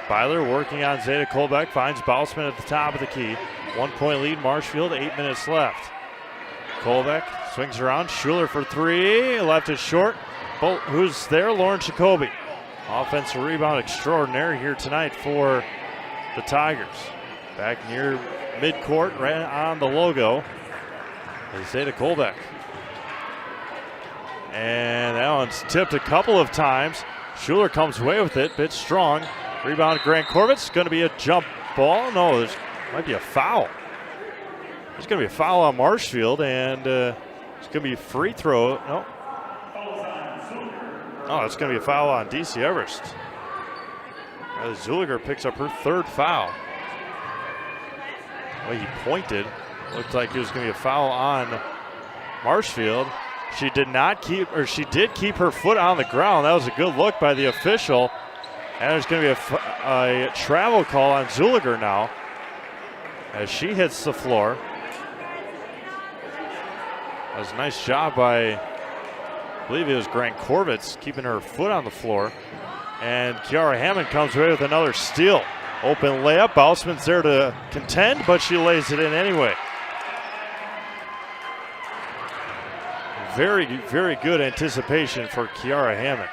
Byler working on Zeta Kolbeck, finds Bausman at the top of the key. 1 point lead, Marshfield, 8 minutes left. Kolbeck swings around, Schuler for three, left it short. Who's there? Lauren Jacoby. Offensive rebound extraordinary here tonight for the Tigers. Back near midcourt, right on the logo, is Zeta Kolbeck. And that one's tipped a couple of times. Schuler comes away with it, bit strong. Rebound Grant Corbett's going to be a jump ball. No, there's might be a foul. There's going to be a foul on Marshfield, and it's going to be a free throw. No. Oh, it's going to be a foul on DC Everest. Zuliger picks up her third foul. The way he pointed, looked like it was going to be a foul on Marshfield. She did keep her foot on the ground. That was a good look by the official. And there's going to be a travel call on Zuliger now as she hits the floor. That was a nice job by, I believe it was Grant Corvitz, keeping her foot on the floor. And Kiara Hammond comes away with another steal. Open layup. Bausman's there to contend, but she lays it in anyway. Very, very good anticipation for Kiara Hammond.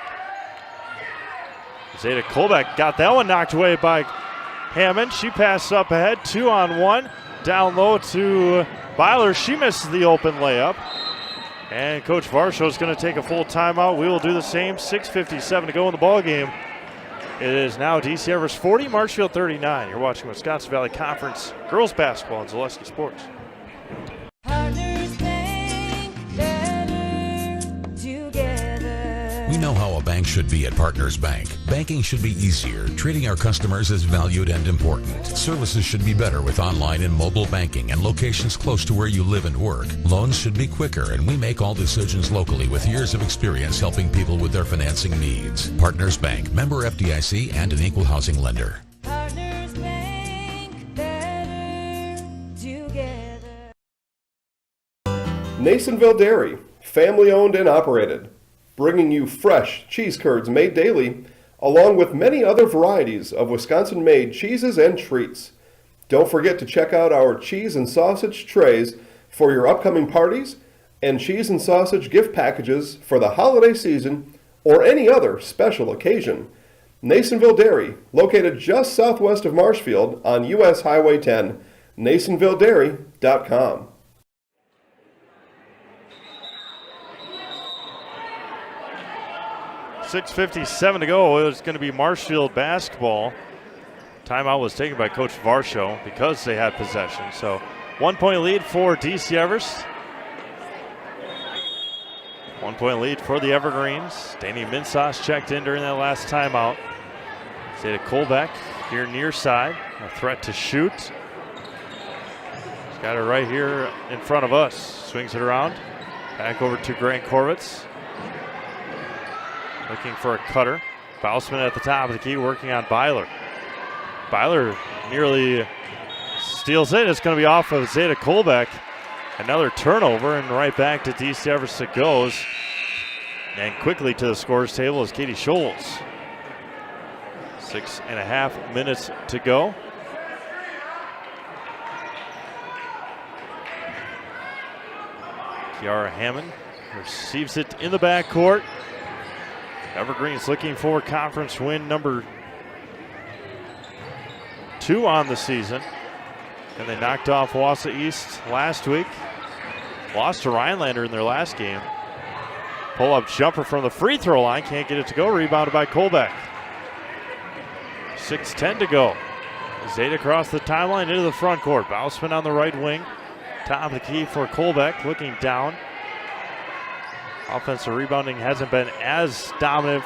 Zeta Kolbeck got that one knocked away by Hammond. She passes up ahead, 2-on-1. Down low to Byler. She misses the open layup. And Coach Varsho is going to take a full timeout. We will do the same. 6:57 to go in the ball game. It is now DC Everest 40, Marshfield 39. You're watching Wisconsin Valley Conference girls basketball on Zaleski Sports. We know how a bank should be at Partners Bank. Banking should be easier, treating our customers as valued and important. Services should be better with online and mobile banking and locations close to where you live and work. Loans should be quicker, and we make all decisions locally with years of experience helping people with their financing needs. Partners Bank, member FDIC, and an equal housing lender. Partners Bank, better together. Nasonville Dairy, family owned and operated, bringing you fresh cheese curds made daily, along with many other varieties of Wisconsin-made cheeses and treats. Don't forget to check out our cheese and sausage trays for your upcoming parties and cheese and sausage gift packages for the holiday season or any other special occasion. Nasonville Dairy, located just southwest of Marshfield on US Highway 10, NasonvilleDairy.com. 6:57 to go. It was going to be Marshfield basketball. Timeout was taken by Coach Varsho because they had possession. So 1 point lead for DC Everest. 1 point lead for the Evergreens. Danny Minsas checked in during that last timeout. Zeta Kolbeck here near side. A threat to shoot. She's got her right here in front of us. Swings it around. Back over to Grant Corvitz. Looking for a cutter. Bausman at the top of the key, working on Byler. Byler nearly steals it. It's going to be off of Zeta Kolbeck. Another turnover, and right back to DC Everest it goes. And quickly to the scorer's table is Katie Scholes. 6.5 minutes to go. Kiara Hammond receives it in the backcourt. Evergreens looking for conference win number 2 on the season. And they knocked off Wausau East last week. Lost to Rhinelander in their last game. Pull-up jumper from the free throw line. Can't get it to go. Rebounded by Kolbeck. 6:10 to go. Zeta across the timeline into the front court. Bausman on the right wing. Top of the key for Kolbeck. Looking down. Offensive rebounding hasn't been as dominant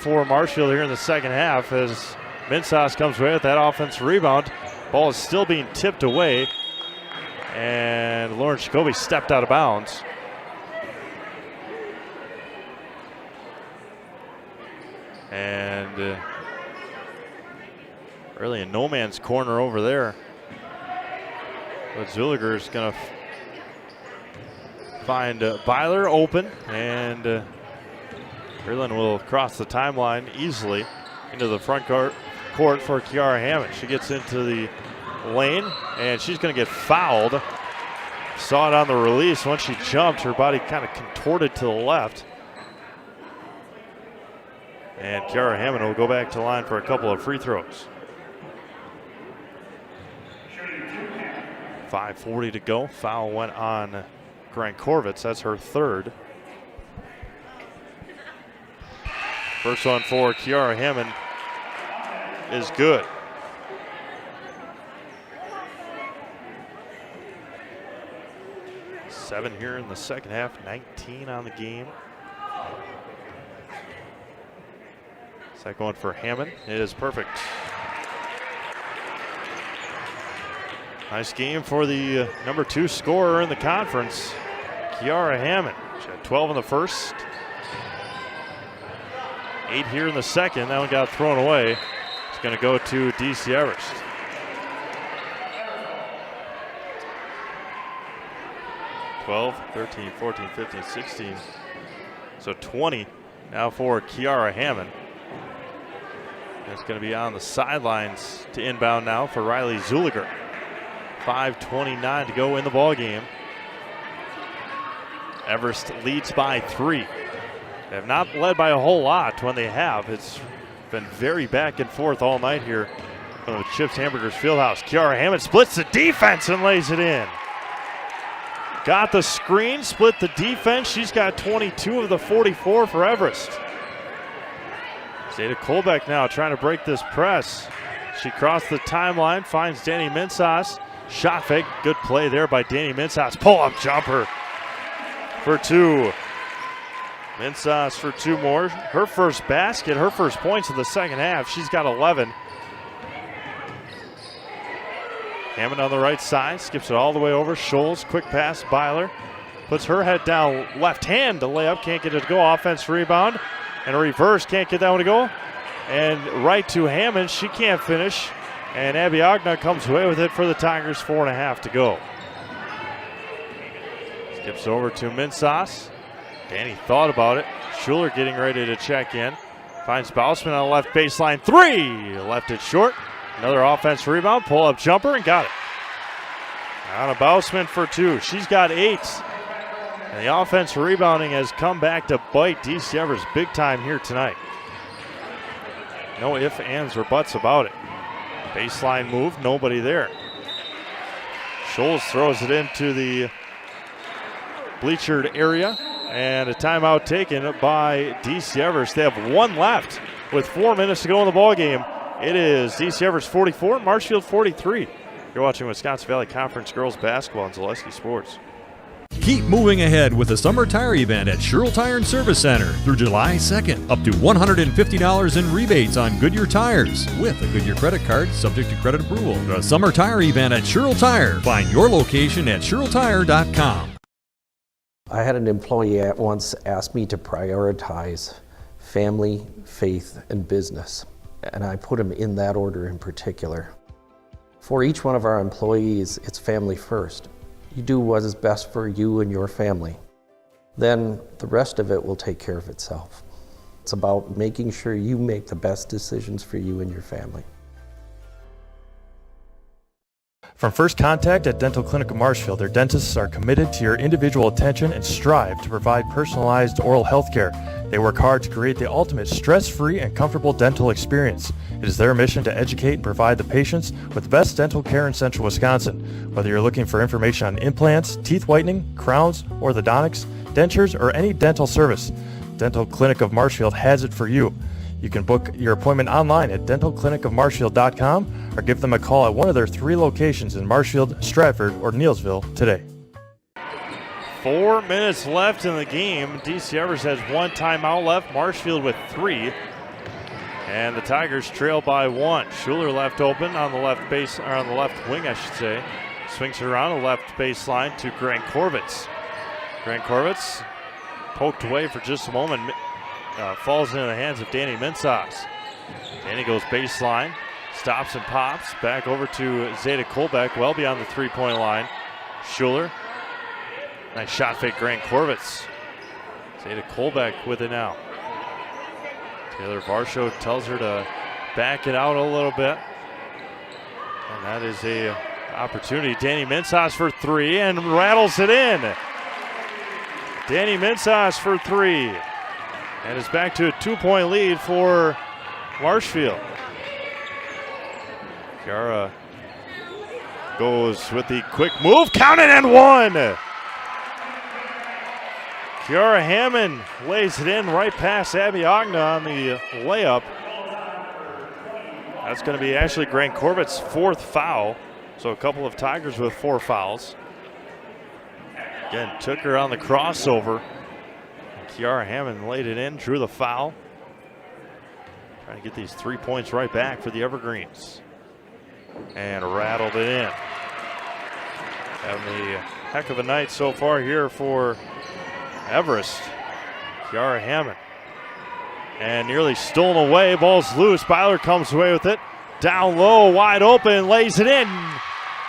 for Marshfield here in the second half as Minsas comes away with that offensive rebound. Ball is still being tipped away, and Lauren Jacoby stepped out of bounds. And really in no man's corner over there. But Zuliger's going to find Byler open, and Erlin will cross the timeline easily into the front court for Kiara Hammond. She gets into the lane, and she's going to get fouled. Saw it on the release. Once she jumped, her body kind of contorted to the left. And Kiara Hammond will go back to the line for a couple of free throws. 5:40 to go. Foul went on Grankorvitz. That's her third. First one for Kiara Hammond is good. Seven here in the second half, 19 on the game. Second one for Hammond is perfect. Nice game for the number 2 scorer in the conference, Kiara Hammond. She had 12 in the first, 8 here in the second. That one got thrown away. It's going to go to DC Everest. (12, 13, 14, 15, 16). So 20 now for Kiara Hammond. It's going to be on the sidelines to inbound now for Riley Zuliger. 5:29 to go in the ball game. Everest leads by 3. They have not led by a whole lot. When they have, it's been very back and forth all night here from the Chips Hamburgers Fieldhouse. Kiara Hammond splits the defense and lays it in. Got the screen, split the defense. She's got 22 of the 44 for Everest. Zeta Kolbeck now trying to break this press. She crossed the timeline, finds Danny Minsas. Shot fake, good play there by Danny Minsas. Pull-up jumper for 2. Minsas for 2 more. Her first basket, her first points in the second half. She's got 11. Hammond on the right side, skips it all the way over. Scholes, quick pass, Byler. Puts her head down, left hand to lay up, can't get it to go. Offense rebound, and a reverse, can't get that one to go. And right to Hammond, she can't finish. And Abby Ogna comes away with it for the Tigers. 4.5 to go. Skips over to Minsas. Danny thought about it. Schuler getting ready to check in. Finds Bausman on the left baseline. 3! Left it short. Another offense rebound. Pull-up jumper and got it. Anna Bausman for 2. She's got 8. And the offense rebounding has come back to bite DC Everest big time here tonight. No ifs, ands, or buts about it. Baseline move, nobody there. Scholes throws it into the bleachered area, and a timeout taken by DC Everest. They have 1 left with 4 minutes to go in the ball game. It is DC Everest 44, Marshfield 43. You're watching Wisconsin Valley Conference Girls Basketball on Zaleski Sports. Keep moving ahead with the summer tire event at Sherrill Tire and Service Center through July 2nd. Up to $150 in rebates on Goodyear tires with a Goodyear credit card subject to credit approval. The summer tire event at Sherrill Tire. Find your location at SherrillTire.com. I had an employee at once ask me to prioritize family, faith, and business, and I put them in that order in particular. For each one of our employees, it's family first. You do what is best for you and your family. Then the rest of it will take care of itself. It's about making sure you make the best decisions for you and your family. From first contact at Dental Clinic of Marshfield, their dentists are committed to your individual attention and strive to provide personalized oral health care. They work hard to create the ultimate stress-free and comfortable dental experience. It is their mission to educate and provide the patients with the best dental care in Central Wisconsin. Whether you're looking for information on implants, teeth whitening, crowns, orthodontics, dentures, or any dental service, Dental Clinic of Marshfield has it for you. You can book your appointment online at dentalclinicofmarshfield.com or give them a call at one of their 3 locations in Marshfield, Stratford, or Neillsville today. 4 minutes left in the game. DC Everest has 1 timeout left. Marshfield with 3. And the Tigers trail by 1. Schuler left open on the left base, or on the left wing, I should say. Swings it around the left baseline to Grankorvitz. Grankorvitz poked away for just a moment. falls into the hands of Danny Mensas. Danny goes baseline, stops and pops, back over to Zeta Kolbeck, well beyond the three-point line. Schuler, nice shot fake, Grant Corvitz. Zeta Kolbeck with it now. Taylor Varsho tells her to back it out a little bit. And that is a opportunity. Danny Mensas for three and rattles it in. Danny Mensas for three. And it's back to a 2-point lead for Marshfield. Kiara goes with the quick move, counted and one. Kiara Hammond lays it in right past Abby Ogna on the layup. That's going to be actually Grant Corbett's fourth foul. So a couple of Tigers with 4 fouls. Again, took her on the crossover. Kiara Hammond laid it in, drew the foul. Trying to get these 3 points right back for the Evergreens. And rattled it in. Having a heck of a night so far here for Everest. Kiara Hammond. And nearly stolen away. Ball's loose. Byler comes away with it. Down low, wide open, lays it in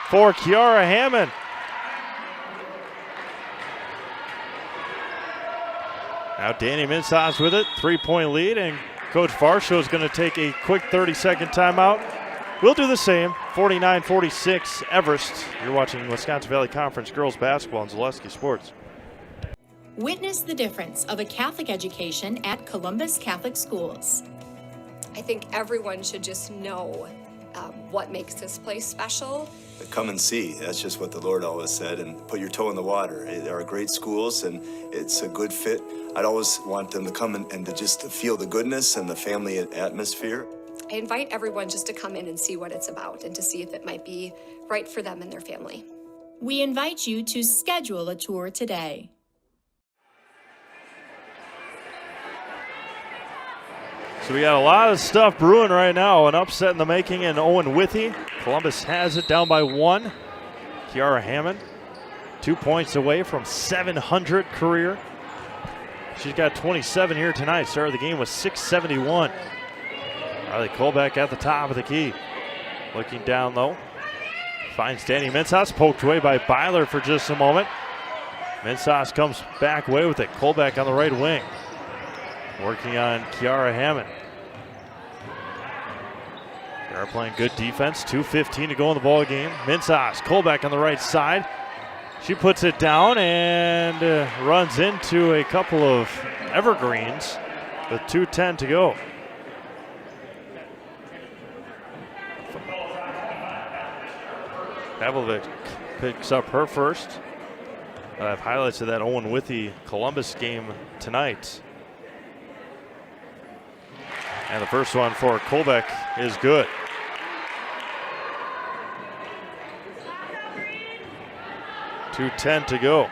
for Kiara Hammond. Now Danny Mensas with it, 3-point lead, and Coach Varsho is going to take a quick 30-second timeout. We'll do the same, 49-46 Everest. You're watching Wisconsin Valley Conference Girls Basketball on Zaleski Sports. Witness the difference of a Catholic education at Columbus Catholic Schools. I think everyone should just know what makes this place special. Come and see. That's just what the Lord always said, and put your toe in the water. There are great schools, and it's a good fit. I'd always want them to come and to just to feel the goodness and the family atmosphere. I invite everyone just to come in and see what it's about and to see if it might be right for them and their family. We invite you to schedule a tour today. So we got a lot of stuff brewing right now. An upset in the making in Owen Withy. Columbus has it down by 1. Kiara Hammond, 2 points away from 700 career. She's got 27 here tonight. Started the game with 671. Riley Kolbeck at the top of the key. Looking down low. Finds Danny Mensas, poked away by Byler for just a moment. Mensas comes back away with it. Kolbeck on the right wing. Working on Kiara Hammond. They're playing good defense. 2:15 to go in the ball game. Mensas, Kolbeck on the right side. She puts it down and runs into a couple of Evergreens with 2:10 to go. Pavlovic picks up her first. I have highlights of that Owen Withy Columbus game tonight. And the first one for Kolbeck is good. .210 to go.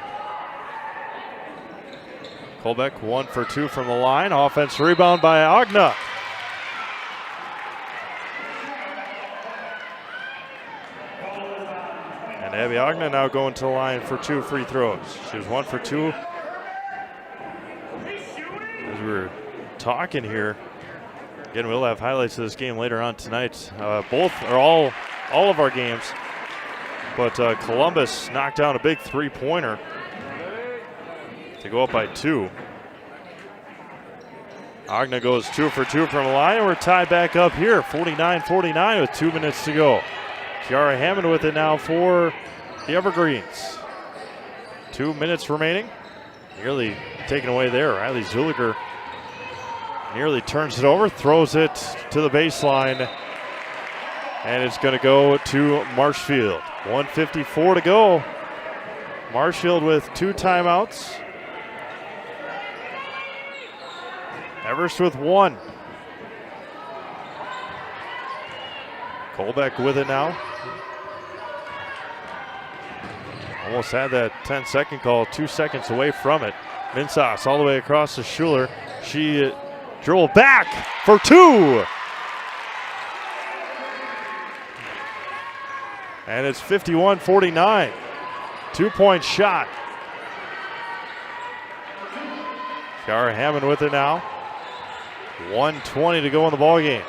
Kolbeck 1 for 2 from the line. Offense rebound by Ogna. And Abby Ogna now going to the line for 2 free throws. She was 1 for 2. As we were talking here, again, we'll have highlights of this game later on tonight. Both or all of our games. But Columbus knocked down a big three-pointer to go up by 2. Ogna goes 2 for 2 from the line, and we're tied back up here, 49-49 with 2 minutes to go. Kiara Hammond with it now for the Evergreens. 2 minutes remaining. Nearly taken away there. Riley Zuliger nearly turns it over, throws it to the baseline, and it's going to go to Marshfield. 1:54 to go. Marshfield with 2 timeouts. Everest with 1. Kolbeck with it now. Almost had that 10-second call, 2 seconds away from it. Mensas all the way across to Schuler. She dribbled back for 2. And it's 51-49. 2-point shot. Kiara Hammond with it now. 1:20 to go in the ball game.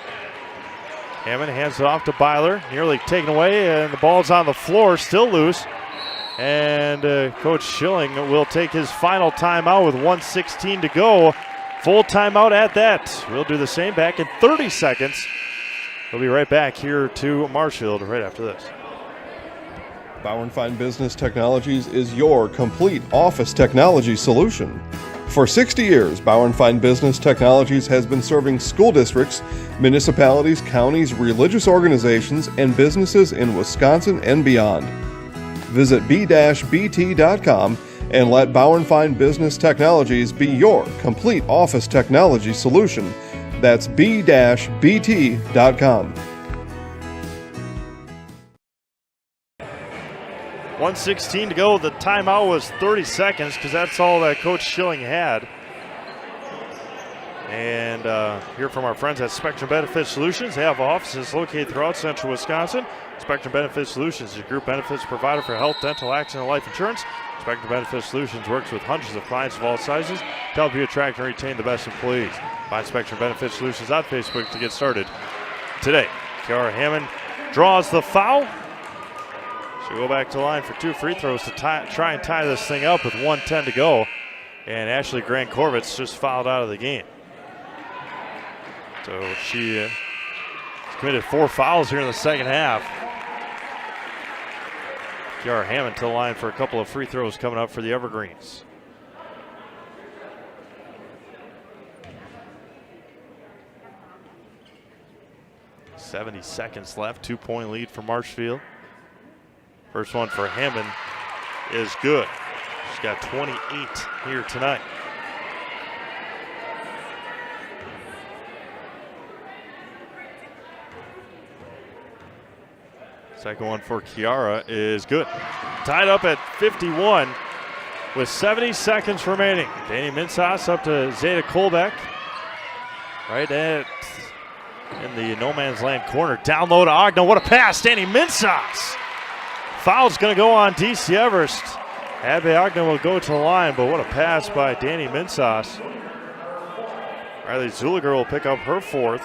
Hammond hands it off to Byler, nearly taken away, and the ball's on the floor, still loose. And Coach Schilling will take his final timeout with 1:16 to go. Full timeout at that. We'll do the same back in 30 seconds. We'll be right back here to Marshfield right after this. Bauer & Fine Business Technologies is your complete office technology solution. For 60 years, Bauer & Fine Business Technologies has been serving school districts, municipalities, counties, religious organizations, and businesses in Wisconsin and beyond. Visit b-bt.com and let Bauer & Fine Business Technologies be your complete office technology solution. That's b-bt.com. 1:16 to go. The timeout was 30 seconds because that's all that Coach Schilling had. And hear from our friends at Spectrum Benefit Solutions. They have offices located throughout central Wisconsin. Spectrum Benefit Solutions is a group benefits provider for health, dental, accident, and life insurance. Spectrum Benefit Solutions works with hundreds of clients of all sizes to help you attract and retain the best employees. Find Spectrum Benefit Solutions on Facebook to get started today. Kiara Hammond draws the foul. She'll go back to the line for 2 free throws to try and tie this thing up with 1:10 to go. And Ashley Grant-Korvitz just fouled out of the game. So she committed 4 fouls here in the second half. Kiara Hammond to the line for a couple of free throws coming up for the Evergreens. .70 seconds left, 2-point lead for Marshfield. First one for Hammond is good. She's got 28 here tonight. Second one for Kiara is good. Tied up at 51 with 70 seconds remaining. Danny Minsas up to Zeta Kolbeck. Right in the no man's land corner. Down low to Ogden. What a pass, Danny Minsas. Foul's going to go on DC Everest. Abby Ogden will go to the line, but what a pass by Danny Minsas. Riley Zuliger will pick up her 4th.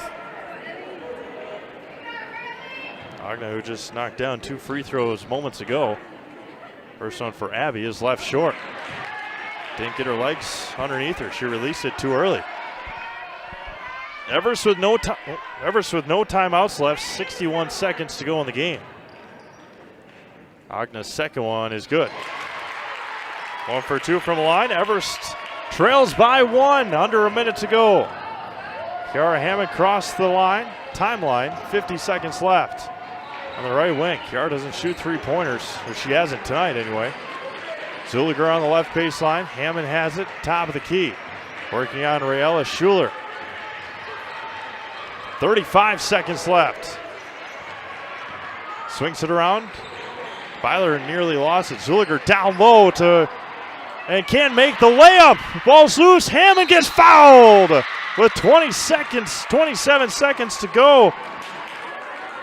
Ogden, who just knocked down 2 free throws moments ago. First one for Abby is left short. Didn't get her legs underneath her. She released it too early. Everest with no timeouts left. 61 seconds to go in the game. Ogden's second one is good. 1 for 2 from the line. Everest trails by 1. Under a minute to go. Kiara Hammond crossed the line. Timeline. 50 seconds left. On the right wing, Kiara doesn't shoot 3-pointers, or she hasn't tonight anyway. Zuliger on the left baseline. Hammond has it, top of the key. Working on Rayella Schuler. 35 seconds left. Swings it around. Byler nearly lost it. Zuliger down low and can't make the layup. Ball's loose. Hammond gets fouled with 27 seconds to go.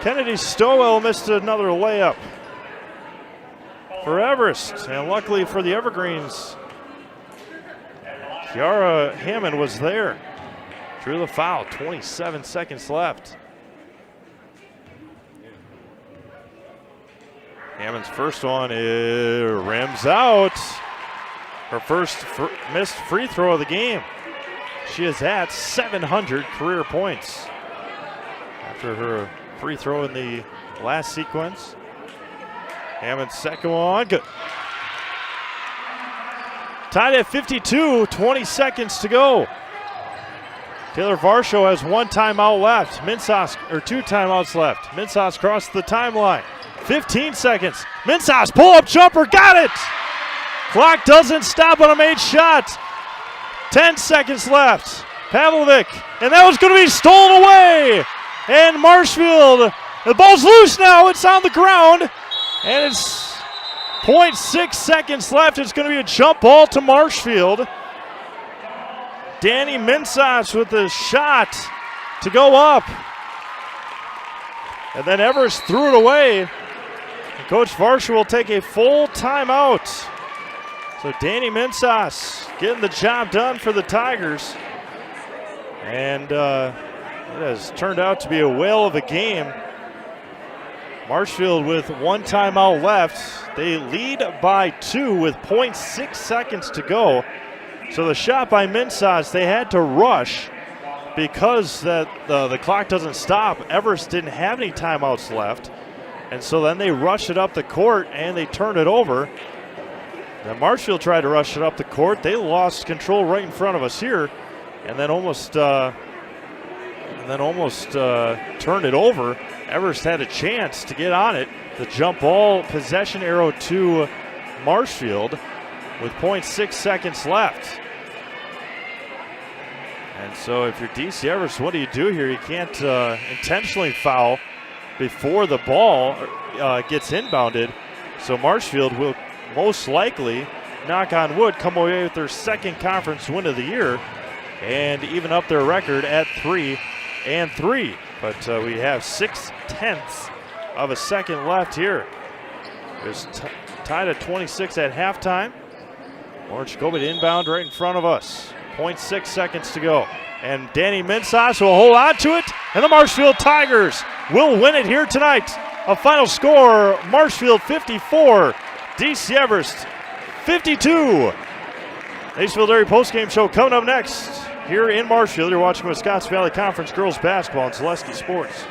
Kennedy Stowell missed another layup for Everest. And luckily for the Evergreens, Kiara Hammond was there. Drew the foul, 27 seconds left. Hammond's first one rims out. Her first missed free throw of the game. She is at 700 career points after her free throw in the last sequence. Hammond's second one, good. Tied at 52, 20 seconds to go. Taylor Varsho has 1 timeout left. 2 timeouts left. Minsas crossed the timeline. 15 seconds. Minsas, pull-up jumper, got it! Clock doesn't stop on a made shot. 10 seconds left. Pavlovic, and that was going to be stolen away. And Marshfield, the ball's loose now. It's on the ground. And it's 0.6 seconds left. It's going to be a jump ball to Marshfield. Danny Minsas with the shot to go up. And then Everest threw it away. And Coach Varsho will take a full timeout. So Danny Minsas getting the job done for the Tigers. And it has turned out to be a whale of a game. Marshfield with 1 timeout left. They lead by 2 with 0.6 seconds to go. So the shot by Minsas, they had to rush because the clock doesn't stop. Everest didn't have any timeouts left. And so then they rush it up the court and they turn it over. Then Marshfield tried to rush it up the court. They lost control right in front of us here and then almost turned it over. Everest had a chance to get on it. The jump ball possession arrow to Marshfield with 0.6 seconds left. And so if you're DC Everest, what do you do here? You can't intentionally foul before the ball gets inbounded. So Marshfield will most likely, knock on wood, come away with their second conference win of the year and even up their record at 3-3. But we have 0.6 of a second left here. It's tied at 26 at halftime. Orange Jacoby inbound right in front of us. 0.6 seconds to go. And Danny Minsas will hold on to it. And the Marshfield Tigers will win it here tonight. A final score, Marshfield 54, DC Everest 52. Nationville Dairy postgame show coming up next. Here in Marshfield, you're watching Wisconsin Valley Conference Girls Basketball on Zaleski Sports.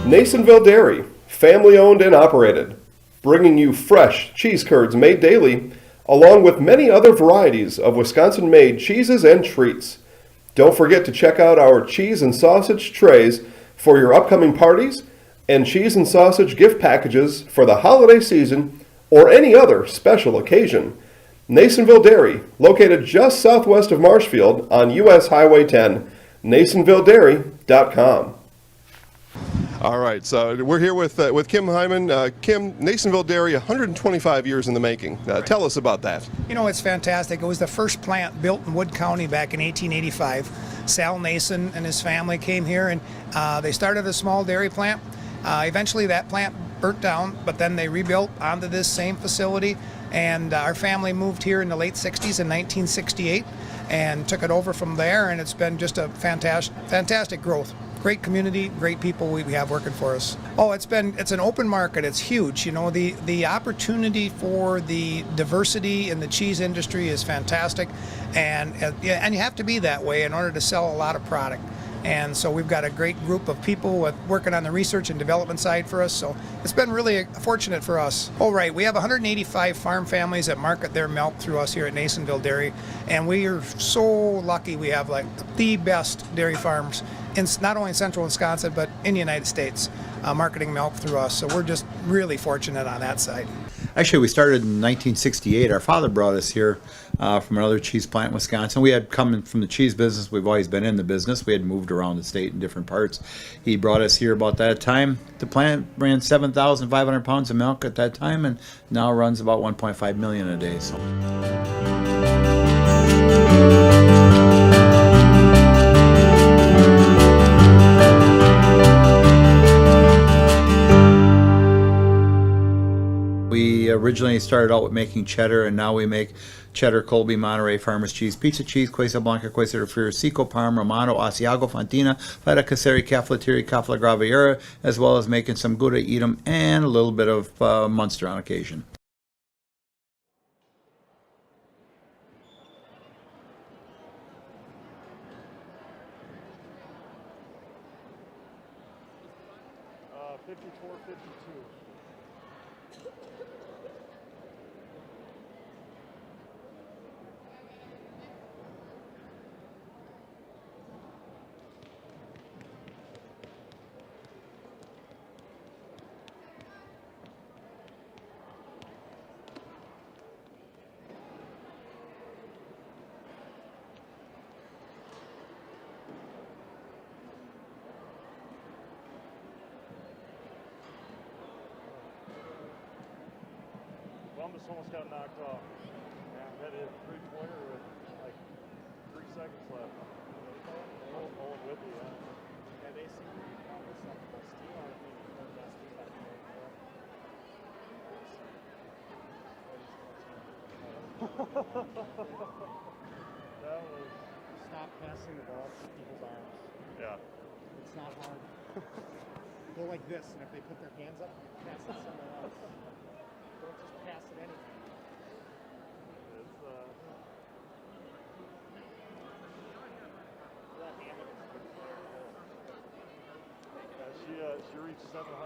Nasonville Dairy, family owned and operated, bringing you fresh cheese curds made daily, along with many other varieties of Wisconsin-made cheeses and treats. Don't forget to check out our cheese and sausage trays for your upcoming parties and cheese and sausage gift packages for the holiday season or any other special occasion. Nasonville Dairy, located just southwest of Marshfield on US Highway 10, NasonvilleDairy.com. All right, so we're here with Kim Hyman. Kim, Nasonville Dairy, 125 years in the making. Tell us about that. You know, it's fantastic. It was the first plant built in Wood County back in 1885. Sal Nason and his family came here, and they started a small dairy plant. Eventually that plant burnt down, but then they rebuilt onto this same facility, and our family moved here in the late 60s in 1968 and took it over from there, and it's been just a fantastic growth. Great community, great people we have working for us. Oh, it's an open market. It's huge. You know, the opportunity for the diversity in the cheese industry is fantastic, and you have to be that way in order to sell a lot of product. And so we've got a great group of people working on the research and development side for us. So it's been really fortunate for us. Oh, right. We have 185 farm families that market their milk through us here at Nasonville Dairy. And we are so lucky we have like the best dairy farms in not only central Wisconsin, but in the United States, marketing milk through us. So we're just really fortunate on that side. Actually, we started in 1968. Our father brought us here from another cheese plant in Wisconsin. We had come from the cheese business. We've always been in the business. We had moved around the state in different parts. He brought us here about that time. The plant ran 7,500 pounds of milk at that time, and now runs about 1.5 million a day. So. We originally started out with making cheddar, and now we make cheddar, Colby, Monterey, Farmers Cheese, Pizza Cheese, Quesa Blanca, Quesa de Friar, Seco, Parm, Romano, Asiago, Fontina, Feta Caseri, Cafflettieri, Cafla Graviera, as well as making some Gouda Edam and a little bit of Munster on occasion. Columbus almost got knocked off. Yeah, had a 3-pointer with like 3 seconds left. Pulling with you, yeah. Yeah, they seem to be on this stuff about steal. I think they're the best team back That was. Stop passing the ball to people's arms. Yeah. It's not hard. Go like this, and if they put their hands up, pass it somewhere else. Don't just pass it anything. It's That hand of she reached 700